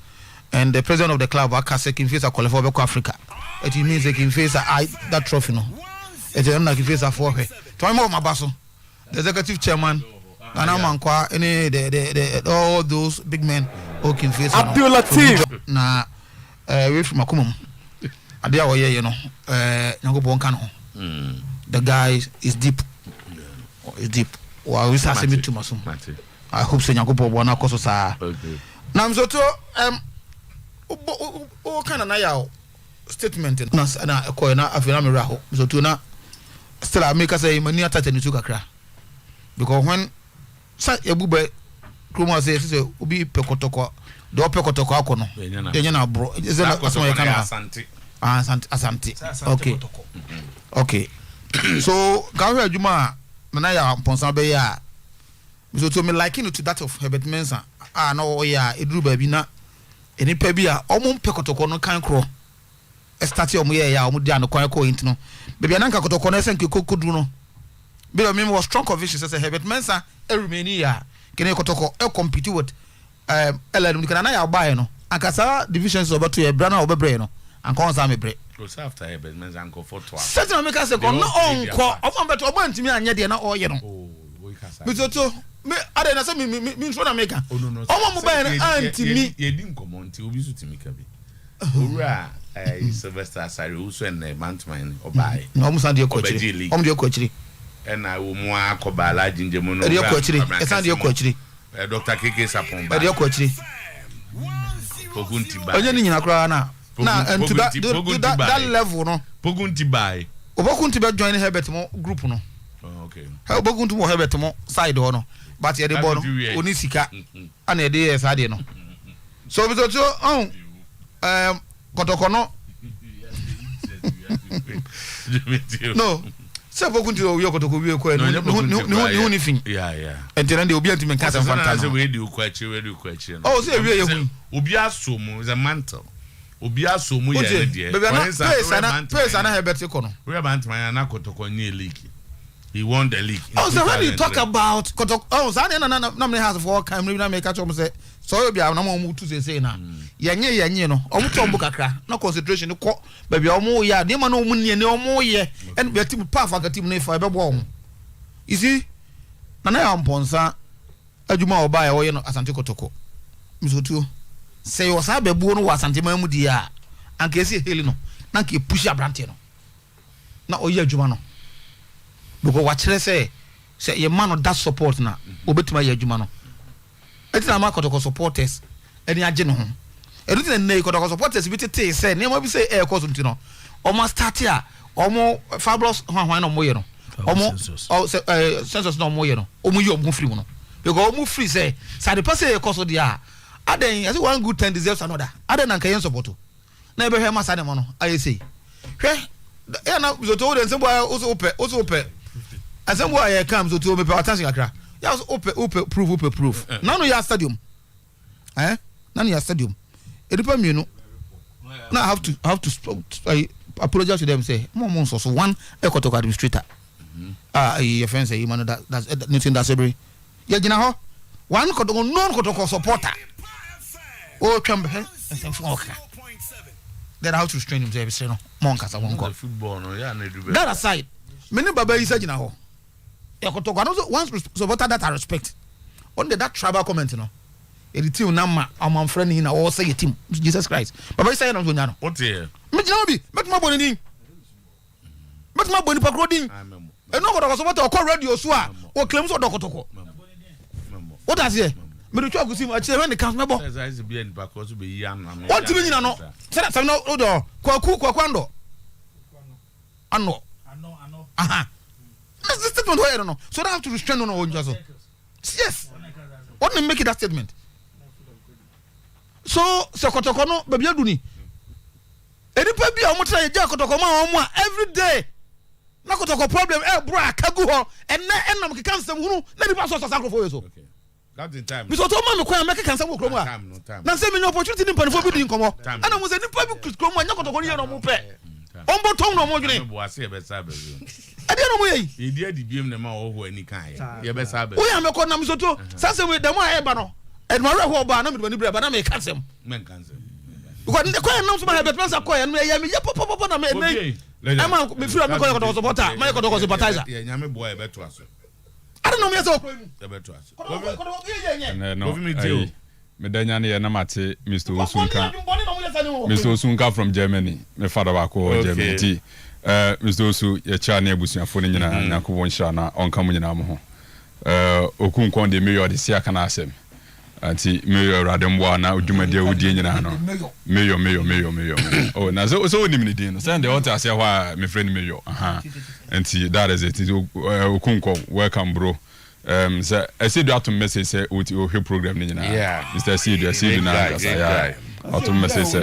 S4: and the president of the club Akase King Faisal qualify for Africa. It means that King Faisal that trophy no. It is not King Faisal for her. To my basso, the executive chairman, and I'm any the all those big men. Oh King Faisal.
S2: Abdul Latif.
S4: Na we from Akumum. Adia oye you know. Nyango Kano. The guy is deep. Is deep. Wow, we start seeing too much. I hope so. Nyango Bobo na koso sa. Na mzoto o kind of na ya statement na ko na afina me raho mzoto na still I make say mani atata ni tu kakra because when sa ebube kroma say obi pekotoko do pekotoko akono denye na bro is na asoma ya kana asante okay so gawe adwuma na ya Ponsa be ya so to me liking to that of Herbert Mensah no ya eduru ba bi na enipa bi a omo pekotoko no kan kro start omo ya omo dia no kwan ko intino be na nka kotoko na senke kokoduru no be me was strong conviction say Herbert Mensah remain ya kene kotoko compete with LN kana na ya buy no akasa divisions obato ya bra na obebre no anka on sa me bre
S3: so after Herbert Mensah anko for 12
S4: certain make say ko no onko omo beto omo ntimi anye de na oye no bisoto me ade na say me so na make omo mo buy na antimi
S3: ye di nkomo nti obi so timi ka bi owura Sylvester Asare uso en mantman obai
S4: no mo san de kochiri omo de kochiri
S3: na wo mu akobala jinje mo no
S4: de kochiri e san de kochiri
S3: Dr. Keke Sapon ba
S4: de kochiri
S3: Pogunti ba
S4: onye ni nyina kra na and to that level no
S3: Pogunti bai
S4: Obokunti be join Herbert mo group no
S3: okay
S4: Obokunti mo Herbert mo side ho no but ye de ball no oni sika ana e de esa de no so bi so kotoko no no se Obokunti o yo kotoko wi ko no ni fin
S3: yeah
S4: and then they obi anti men kasa fanta
S3: no we do kwachi
S4: oh say wi ye hu
S3: obi asomo is a mantle obi asomo ye de
S4: place ana Herbert ko no
S3: we about man na kotoko ni league he won the league
S4: so when you talk about kotoko so na me has for come na make catch say so obi na mo tu say na yenye no omo to mbu kakra na concentration ko ba bia omo ya de ma na omo nie ne omo ye and be team pa fa team na fa be bo omo you see na ya Mponsa adwuma oba ya wo ye no Asante Kotoko Misotuo say was a bebu no was Sometymer mu dia anka esi heli no na anka push abrante no na oye adwuma no because wa kire say ye man no that support na obetuma ye adwuma no etina ma kotoko supporters eni age no ho eruti na kotoko supporters bi tete say ne ma bi say e course ntino omo start here omo fabulous hwan no mo ye no omo census no mo ye no omo yi omo free mo no because omo free say the person e course dia aden as one good thing deserves another aden na kan support na ebe hwe masa ne mo no aye say hwe ya na zo to den sembo also ope asembo aye kam zo to me pe attention akra ya also ope proof na no ya stadium na no ya stadium edipa mienu na have to apologize to them say mo so one ekotoko administrator your friend say man that's nothing that's every ya gina ho one kotoko non kotoko supporter o twambe okay then how to restrain himself say no monka sa wonko
S3: football no ya na do
S4: that aside many baba yi say gina ho ekotoko no one supporter that I respect on that tribal comment no the team na ma amam friend na all say team Jesus Christ baba say na so nya no
S3: what here
S4: me gina obi metuma boni pakrodin e no kotoko supporter o radio so a o claim so dokotoko what does here me do chwa gusim a che when the count mebo
S3: exercise be en back so be yan na
S4: what do you know say no odo kwakwando ano aha that's the statement where no so they have to restrain on own just yes what they make that statement so kotoko no baby aduni edipa bia omo tra ye kotoko ma omo every day na kotoko problem bro akagu ho enam ke kan sem hunu na bi paso sacrifice so
S3: that in time
S4: because to ma me kwa make kan sem kromo a na say me no opportunity ni mpanifo bi di nkomo ana mo say nipa bi kromo anya kotoko ni no mo pe ombo tom no mo dwene
S3: bo ase ye be sabe
S4: ade no mo yi
S3: e dia di biem na ma wo ho ani kan ye be sabe
S4: o ya me ko na me so to sase we dem a e ba no e ma re ho ba na me do ni bra ba na me kan sem
S3: men kan sem
S4: because the coin nam so ma hebet man sa coin me ya me ye popo na me ama me fira me coin ko supporter ma ko ko sympathizer
S3: ye nya me boy e beto aso
S4: I don't know me so ko mu
S3: e beto aso
S5: no me danya ne na mate Mr. Osunka from Germany me father ba ko Germany ti Mr. Osu ye cha na ebusuafo ne nyina nyakobo nshira na onka mu nyina mo ho okunkon de mayor de sia kana asem anti mayor radembo na odwumade wudie nyina no mayor oh na so onim ni din no say the water ase hwa me friend mayor anti that is it okunkon welcome bro so I said you have to message say o he program ni nyina Mr. Sidu na kasa auto message say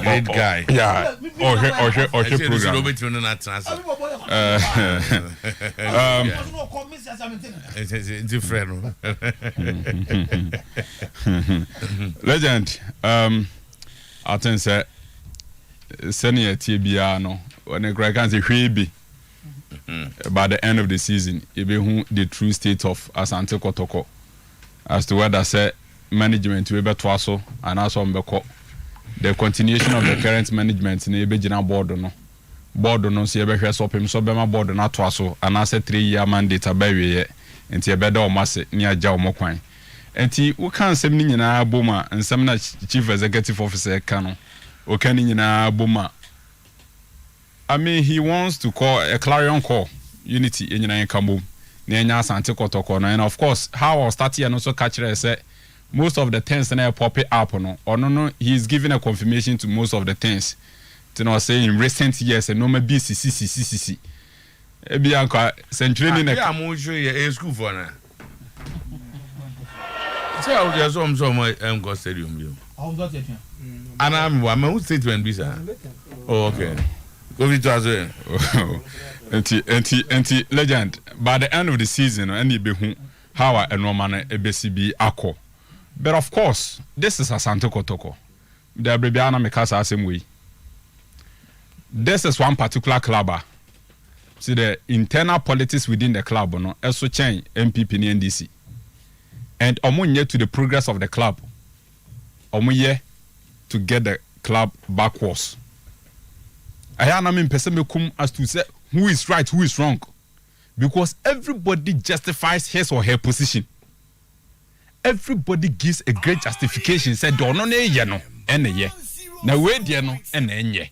S3: great guy
S5: or he program
S3: different
S5: legend I think say senior TBA no when the crack can say hwebi by the end of the season you be who the true state of Asante Kotoko as to whether say management we be twaso and also mbeko the continuation of the current management na be gina board no so be hwe so pem so be ma board na twaso and as a 3-year mandate abawe enti e be da o mase ni agya o mokwan enti we kan sem ni nyina boma nsem na chief executive officer ka no o kan ni nyina boma I mean, he wants to call a clarion call unity in United Kingdom. Nenya Asante Kotoko, and of course, how I'll start here and also catch it. Say most of the things that pop up no, he's giving a confirmation to most of the things. You know, say in recent years, and no maybe CCC. Bianca, century.
S3: I'm going to show you a school for now. Say I'll just go stadium. And I'm who statement visa. Oh, okay.
S5: Anti legend by the end of the season any be who how a normal EBCB akọ but of course this is Asante Kotoko the Brebiana Mikasa same way this is one particular club see the internal politics within the club no also change MPP and NDC and omunye to the progress of the club omunye to get the club backwards. I am person as to say who is right, who is wrong, because everybody justifies his or her position. everybody gives a great justification said do no ne ye no ene ye na we die no ene enye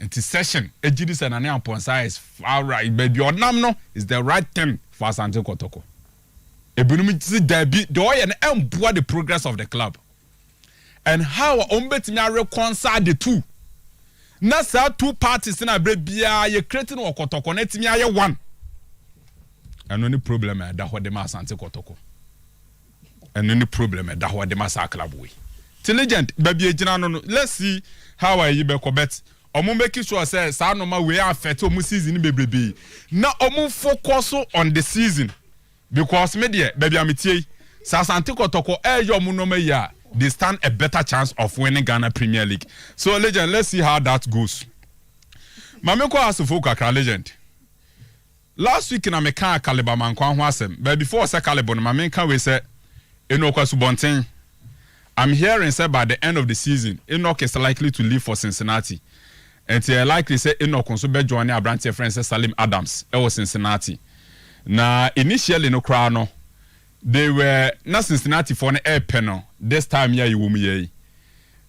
S5: nti session ejidi se na ne Amponsa is all right baby onam no is the right thing for Asante Kotoko ebunum ti dabi the oye na emboa the progress of the club and how ombetimi reconcile the two na sa two parties na bre bia ye creating Kotoko na timi aye one and any problem da ho de ma Asante Kotoko and any problem da ho de ma sa club we intelligent baby ejina no let's see how are you be bet omo make sure say sa no ma we affect omo season bebrebe na omo focus on the season because me there baby amitie sa Asante Kotoko omo no ma ya they stand a better chance of winning Ghana Premier League. So legend, let's see how that goes. Mameko Asofo Kakra legend. Last week in America Caliber man kwa hwasem, but before say Caliber no mamenka we say Enoch Asubonten. I'm hearing say by the end of the season Enoch is likely to leave for Cincinnati. And they likely say Enoch so be join Abrante friend Salim Adams e was Cincinnati. Na initially no crowd no they were not Cincinnati for an air panel this time yeah you will me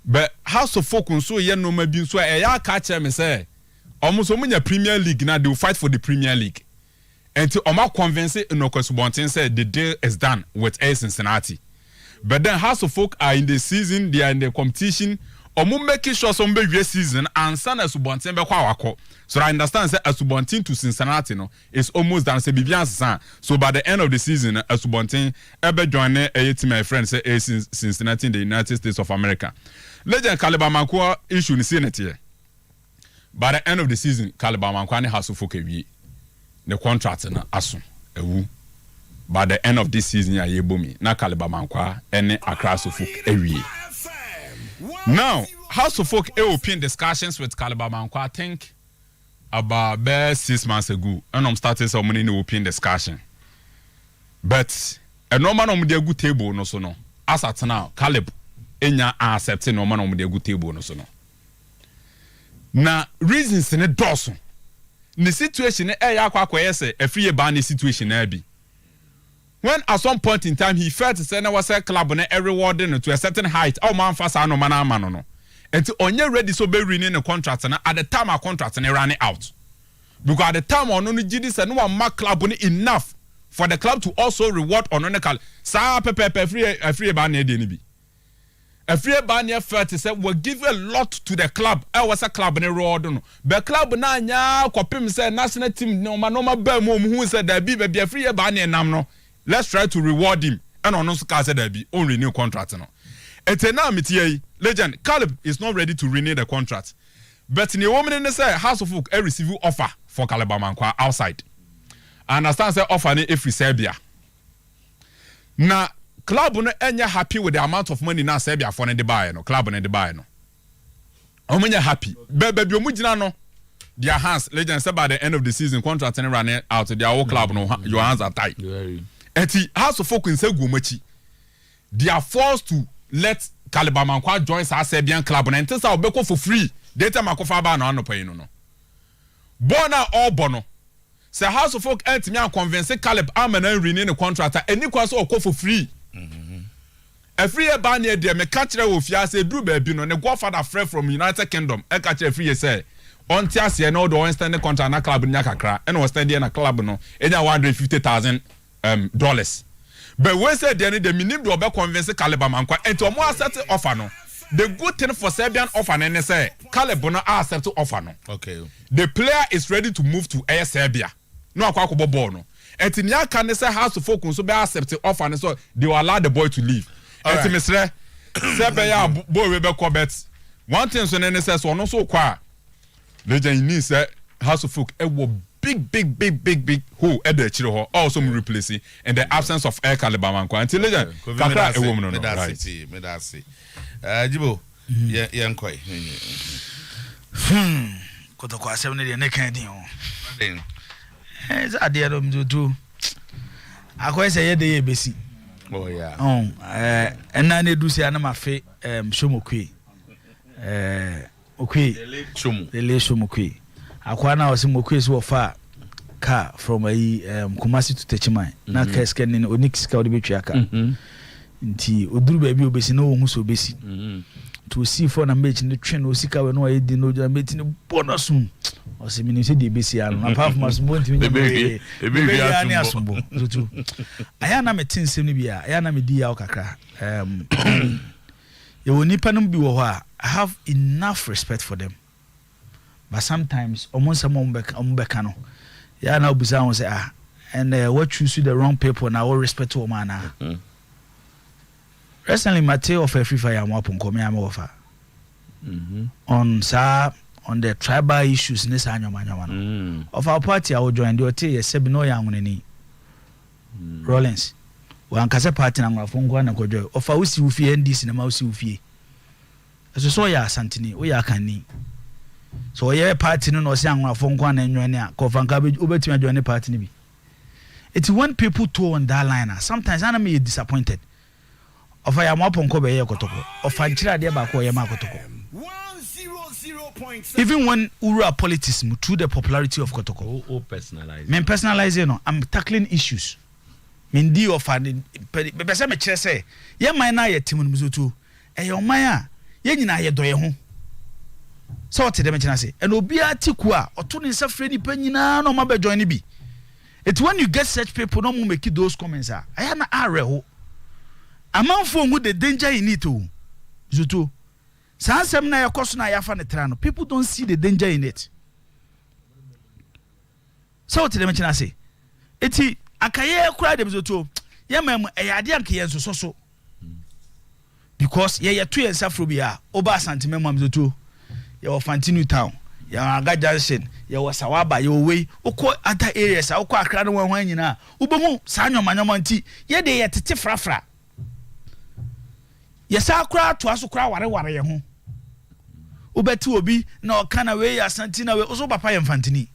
S5: but House of Folk so yeah no maybe so ya catch me say almost so many Premier League now they will fight for the Premier League and to convince Enoch said the deal is done with Air Cincinnati but then House of Folk are in the season they are in the competition making sure some big season and Sana Subontin be kwa wako. So I understand say Asubontin to Cincinnati no is almost done say Bibian San. So by the end of the season Asubontin ebe join a team my friend say Cincinnati in the United States of America. Legend Caliber Manko issue ni Senate here. By the end of the season Caliber Manko ne House of wi the contract na aso ewu. By the end of this season ya yebomi na Caliber Manko ene Accra Sufuk ewie. Now, House of Folk open discussions with Caliber Manko, I think about 6 months ago. And I'm starting some money in the open discussion. But a normal on the good table no so no. As at now, Caleb enya accepting no man on the good table no so no. Now, reasons in a dozen. The situation a free ban situation be. When at some point in time he felt to say there was a club on every warden to a certain height, oh man fast no man no. And to only ready so be renewing the contract and at the time our contract and ran it out. Because at the time on only GDs and no one mark club on enough for the club to also reward on the call. Sa pepe free ban be. A free ban felt to say will give a lot to the club. I was a club in a road no. But club na nya kopim say national team no man who said there be a free ban nam no. Let's try to reward him. And on also said there be only new contract no. Legend Caleb is not ready to renew the contract. But in the woman in the say House of Folk receive offer for Caliber Manko outside. I understand say offer ni if Serbia. Na club no enya happy with the amount of money na Serbia for the buy no club no the buy no. Omenya happy. Baby omugina no their hands legend say by the end of the season contract and run out their whole club no your hands are tied. Eti House of Folk in say gumachi. They are forced to let Caliber Manko join our Serbian club and enter our beko for free. Data Makofa ba no pay no. Bona or bono. Say House of Folk enti me convince Caleb Amen and renew the contract and equals or for free. A free ban here there me catch re ofia say do baby no ne godfather friend from United Kingdom e catch a free say on tia say no do one stand contract na club nya kakra and was stand na club no enya $150,000 dollars. But when say the minimum do be convince Caliber Manko and to more accept offer no. The good thing for Serbian offer and say Caleb no accept offer no. Okay. The player is ready to move to Air Serbia. No akwa bobo no. And in ya can say House of Folk so be accept offer and so they will allow the boy to leave. And Mr. Serbia boy we be bet. One thing so and say so no so kwa. Legend need say House of Folk e wo big hole at the chiro also replacing and the absence of Air Caliber Manko until legend kakra a woman no
S3: medasi Jibo ye nkoi
S6: Kotoko asem ne de ne kan din o za ade ado mdudu akwai say ye de ye besi
S3: oh yeah
S6: enna ne du se na mafe shomokwe okwe
S3: chomu
S6: le shomokwe akwa na osimokwe so ofa car from a Kumasi to Techimai. Na Kesken in Onyx Kaudibika. Nti oduru baby obesi no hu so obesi. To see for na match the train osika we no e di no meeting no bonus. O se mini se di besi an apart from asumbo ntimi be ya ni asumbo tutu aya na metin sem ni bia aya na me di ya okakra ye woni panum bi wo ho a I have enough respect for them, but sometimes almost ombeka no ya na obusa won say and what choose the wrong people na what respect to man na recently Mateo of Free Fire Acheampong come am offer on the tribal issues in this annual of our party. I will join the OT, a Sebino Yamuni Rollins. One Casa party and Fonguana Kojo, of our Sufi and this in a mouse Sufi. As you saw, ya Santini, we are canny. So, a party no young Fonguana and Joania, Kofan Cabbage, Uber to join the party. It's when people tow on that liner. Sometimes I may be disappointed. Of I am up on Kobe Kotoko, of Fanchira de Bako Yamakotoko. Even when Ura politics through the popularity of Kotoko,
S3: personalize.
S6: Men personalize, I'm tackling issues. Mindi of an Besame Chese, ye mina ye Timon Muzutu, and your Maya, Yenina ye doyehu. So to the mention, and Obia Tikwa, or Tony Safreni Penina, no mabe join be. It's when you get such people, no more make those comments. I am a amount for with the danger in it too. Zutu. Sansem na yakoso na yafa ne trano. People don't see the danger in it. So what them china say? Eti akaye kura dem Zutu. Ye mem eyade anke yen so. Because ye to yen safro bia oba santime mam Zutu. Ye wo Fantinu town. Ye Aga Junction. Ye wo Sawaba ye we. Okọ other areas. Okọ Accra no wan nyina. Ubehu sa nyoma nti ye de ye tete frafra. Yesa kura to aso kura ware ye ho ubeti obi na okana we ya santina we oso papa ye mfantini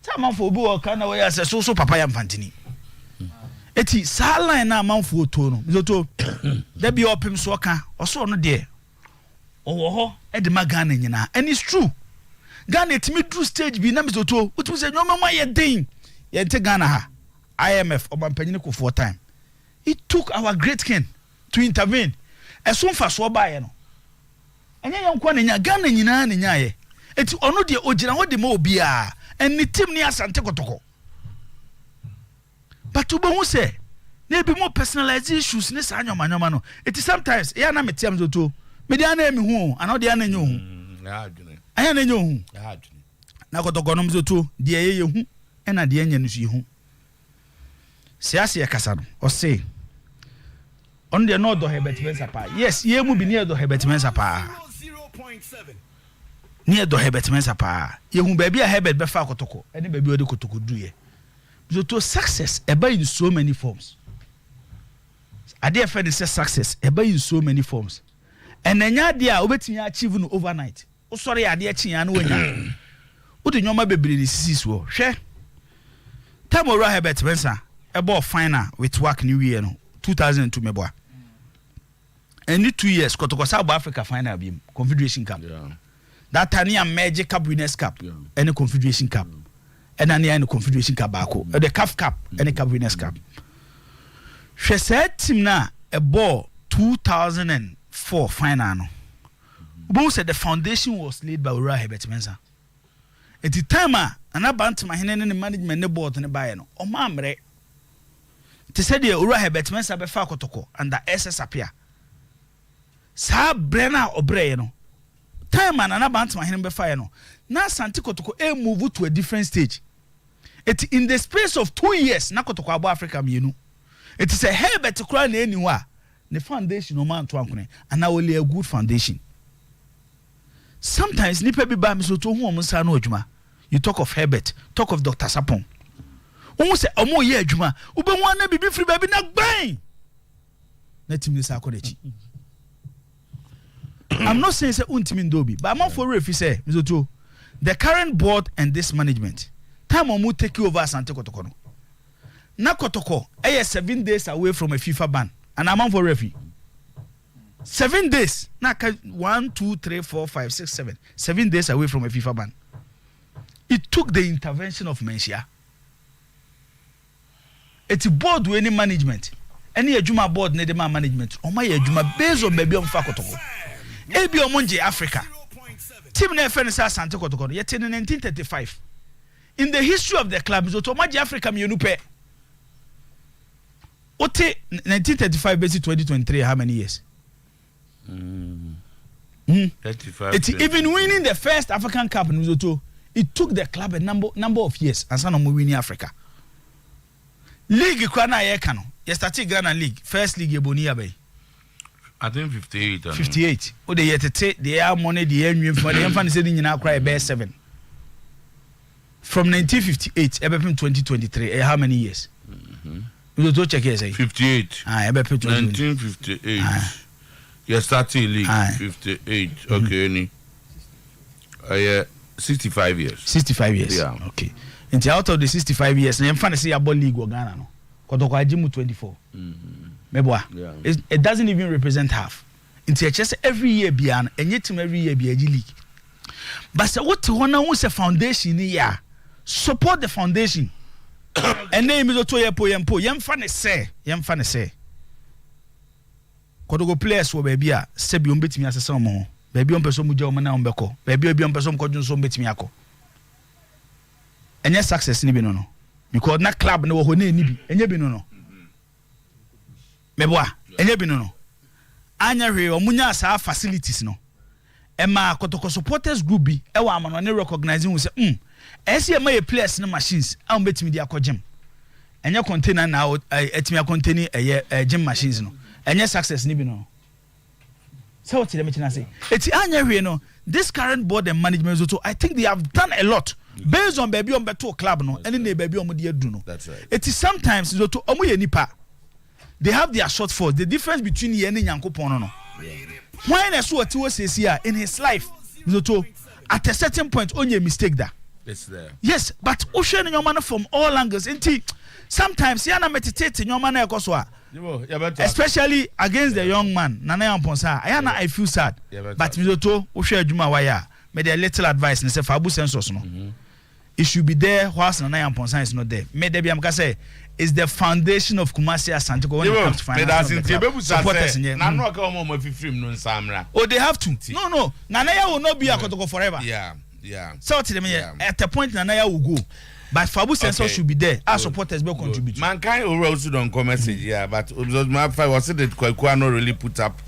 S6: tamanfo obi okana we ya so papa ye mfantini eti saline na amanfo oto no mizoto da bi opem so oka oso no de owo ho e de magana nyina and it's true Ghana etimi true stage bi na mizoto utu se nyoma ma ye den ye nte Ghana ha IMF obampanyine ko 4 time. It took our great king to intervene. As soon as we buy no. Anya yankwa na nya Ghana nyina na nya ye. Eti ono de ogira ho de ma obia. En ni team ni asante kotoko. But ube hu say na be more personalized issues ni sa anyoma no. Eti sometimes ya na metiam zo to. Me dia na emi hu, ana de ana nyo hu.
S3: Na adwene.
S6: Anya na nyo hu.
S3: Na adwene.
S6: Na kotoko no mzo to de ye hu. Ena de anya no su hu. Siasi ya kasano. O say on the no do Herbert Mensapa. Yes, ye mu bi near do Herbert Mensapa. 0.7. Near do Herbert Mensapa. Ye hu baby a Herbert be fa kotoko. Any baby o de kotoko do ye. So to success eba in so many forms. Ade fe say success eba in so many forms. And enya de a obetimi achieve no overnight. O sori ade a chian no nya. O de nyoma bebre ni sisi wo. Hwe. Tamora Herbert Mensa ebo final with work new year no 2002 meboa. And 2 years Kotoko South Africa final beam Confederation Cup.
S3: Yeah.
S6: That time Magic Cup Winners Cup and the Confederation Cup. And then the Confederation Cup bako. The CAF Cup and the Cup Winners Cup. She said team na a ball 2004 final no. Who said the foundation was laid by Ura Herbert Mensah. At the time an abant my hand in the management the board and the buyer no. O mamre. Te said the Ura Herbert Mensah be fa Kotoko and the SS appear. Sa Brenna Obre no. Time and an abant my hand be fire no. Now Santi Kotoko move to a different stage. It in the space of 2 years na Kotoko abo Africa mienu. It is a Herbert to cry anywhere. The foundation no man to ankune and only a good foundation. Sometimes nipa bi ba mi so to hu omo sa na adwuma. You talk of Herbert, talk of Dr. Sapon. Omo say omo ye adwuma, ube hu na bibi free baby na gban. Na tim ni sa akodachi. I'm not saying say untimi ndobi, but I'm for refi say mi so to the current board and this management. Time omo take over Asante Kotoko no. Na Kotoko 7 days away from a FIFA ban. And I'm for refi. 7 days. Na 1, 2, 3, 4, 5, 6, 7. 7 days away from a FIFA ban. It took took the intervention of Mensia. It's board with any management. Any Juma board need my management. Oh my Juma based on baby on Fakotoko. Ebi Omonje Africa. Team na friend sa Sante Kotoko. Yet in 1935. In the history of the club, is Otomaji Africa Mionupe. Ote 1935 basic 2023, how many years?
S3: 35.
S6: It's even winning the first African Cup in Uzoto. It took the club a number of years and some winning Africa. League Kwana Yekano. You started Ghana League. First league Ebonia Bay.
S3: I think 58.
S6: 58. Oh, they yet take the air money, the air for the infant sitting in our cry bear 7. From 1958, Ebepim 2023. How many years? You go check here, say
S3: 58. 1958. You started league 58. Okay, any. 65 years.
S6: 65 years.
S3: Yeah.
S6: Okay. And out of the 65 years, I'm trying to say about league or Ghana no. Kotoko Ajimu 24. Meboa.
S3: Yeah.
S6: It doesn't even represent half. Into just every year beyond and yet every year be a league. But so what to one who's a foundation here? Support the foundation. And name is Oyerepa. Yam fan say. Kotoko players wo baby a sebi on betimi asesa mo. Baby on person muja o mana on beko. Baby obi on person kodun so betimi akọ. Enye success ni bi no. Because na club na wo ho na ni bi. Enye bi no. Meboa, enye bi no. Anya hwe omunya asa facilities no. Ema Kotoko supporters group bi e wa amano ne recognizing we say ese ma ye players na machines a on betimi di akọ gym. Enye container na etimi container gym machines no. Enye success ni bi no. So what did I say? It's anya hwe no. This current board and management also, I think they have done a lot based on baby on beto club no and then baby on mo dey do no.
S3: That's right.
S6: It is sometimes so to omo ye nipa. They have their shortfalls. The difference between ye and Nyankopon no. When I saw what he says here in his life, so at a certain point only a mistake there.
S3: It's there.
S6: Yes, but ocean your man from all angles. Sometimes you are meditate in your man especially against the young man. Nana Yamponsa. I feel sad. But Mizoto, Osha Juma Waya, made a little advice and say Fabu Sensos no. It should be there whilst Nana Yamponsa is not there. Made there be say is the foundation of Kumasi Asante when it comes to finance. Oh, they have to. No. Nanaya will not be a Kotoko forever.
S3: Yeah.
S6: So tell me at the point Nanaya will go. But Fabu Sensor should be there. Our supporters will contribute.
S3: Mankind also don't come message, yeah. But my was it that Kwano really put up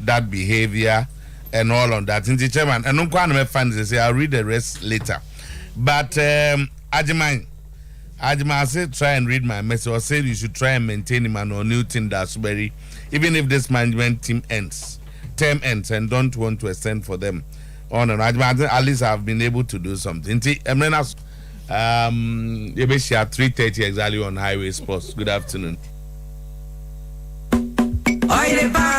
S3: that behavior and all on that. In the chairman, and no one fans say I'll read the rest later. But Ajimai said try and read my message. Or say you should try and maintain him and new thing that's very even if this management term ends and don't want to extend for them on and Ajimai at least I've been able to do something. You be share 3:30 exactly on Highway Sports. Good afternoon.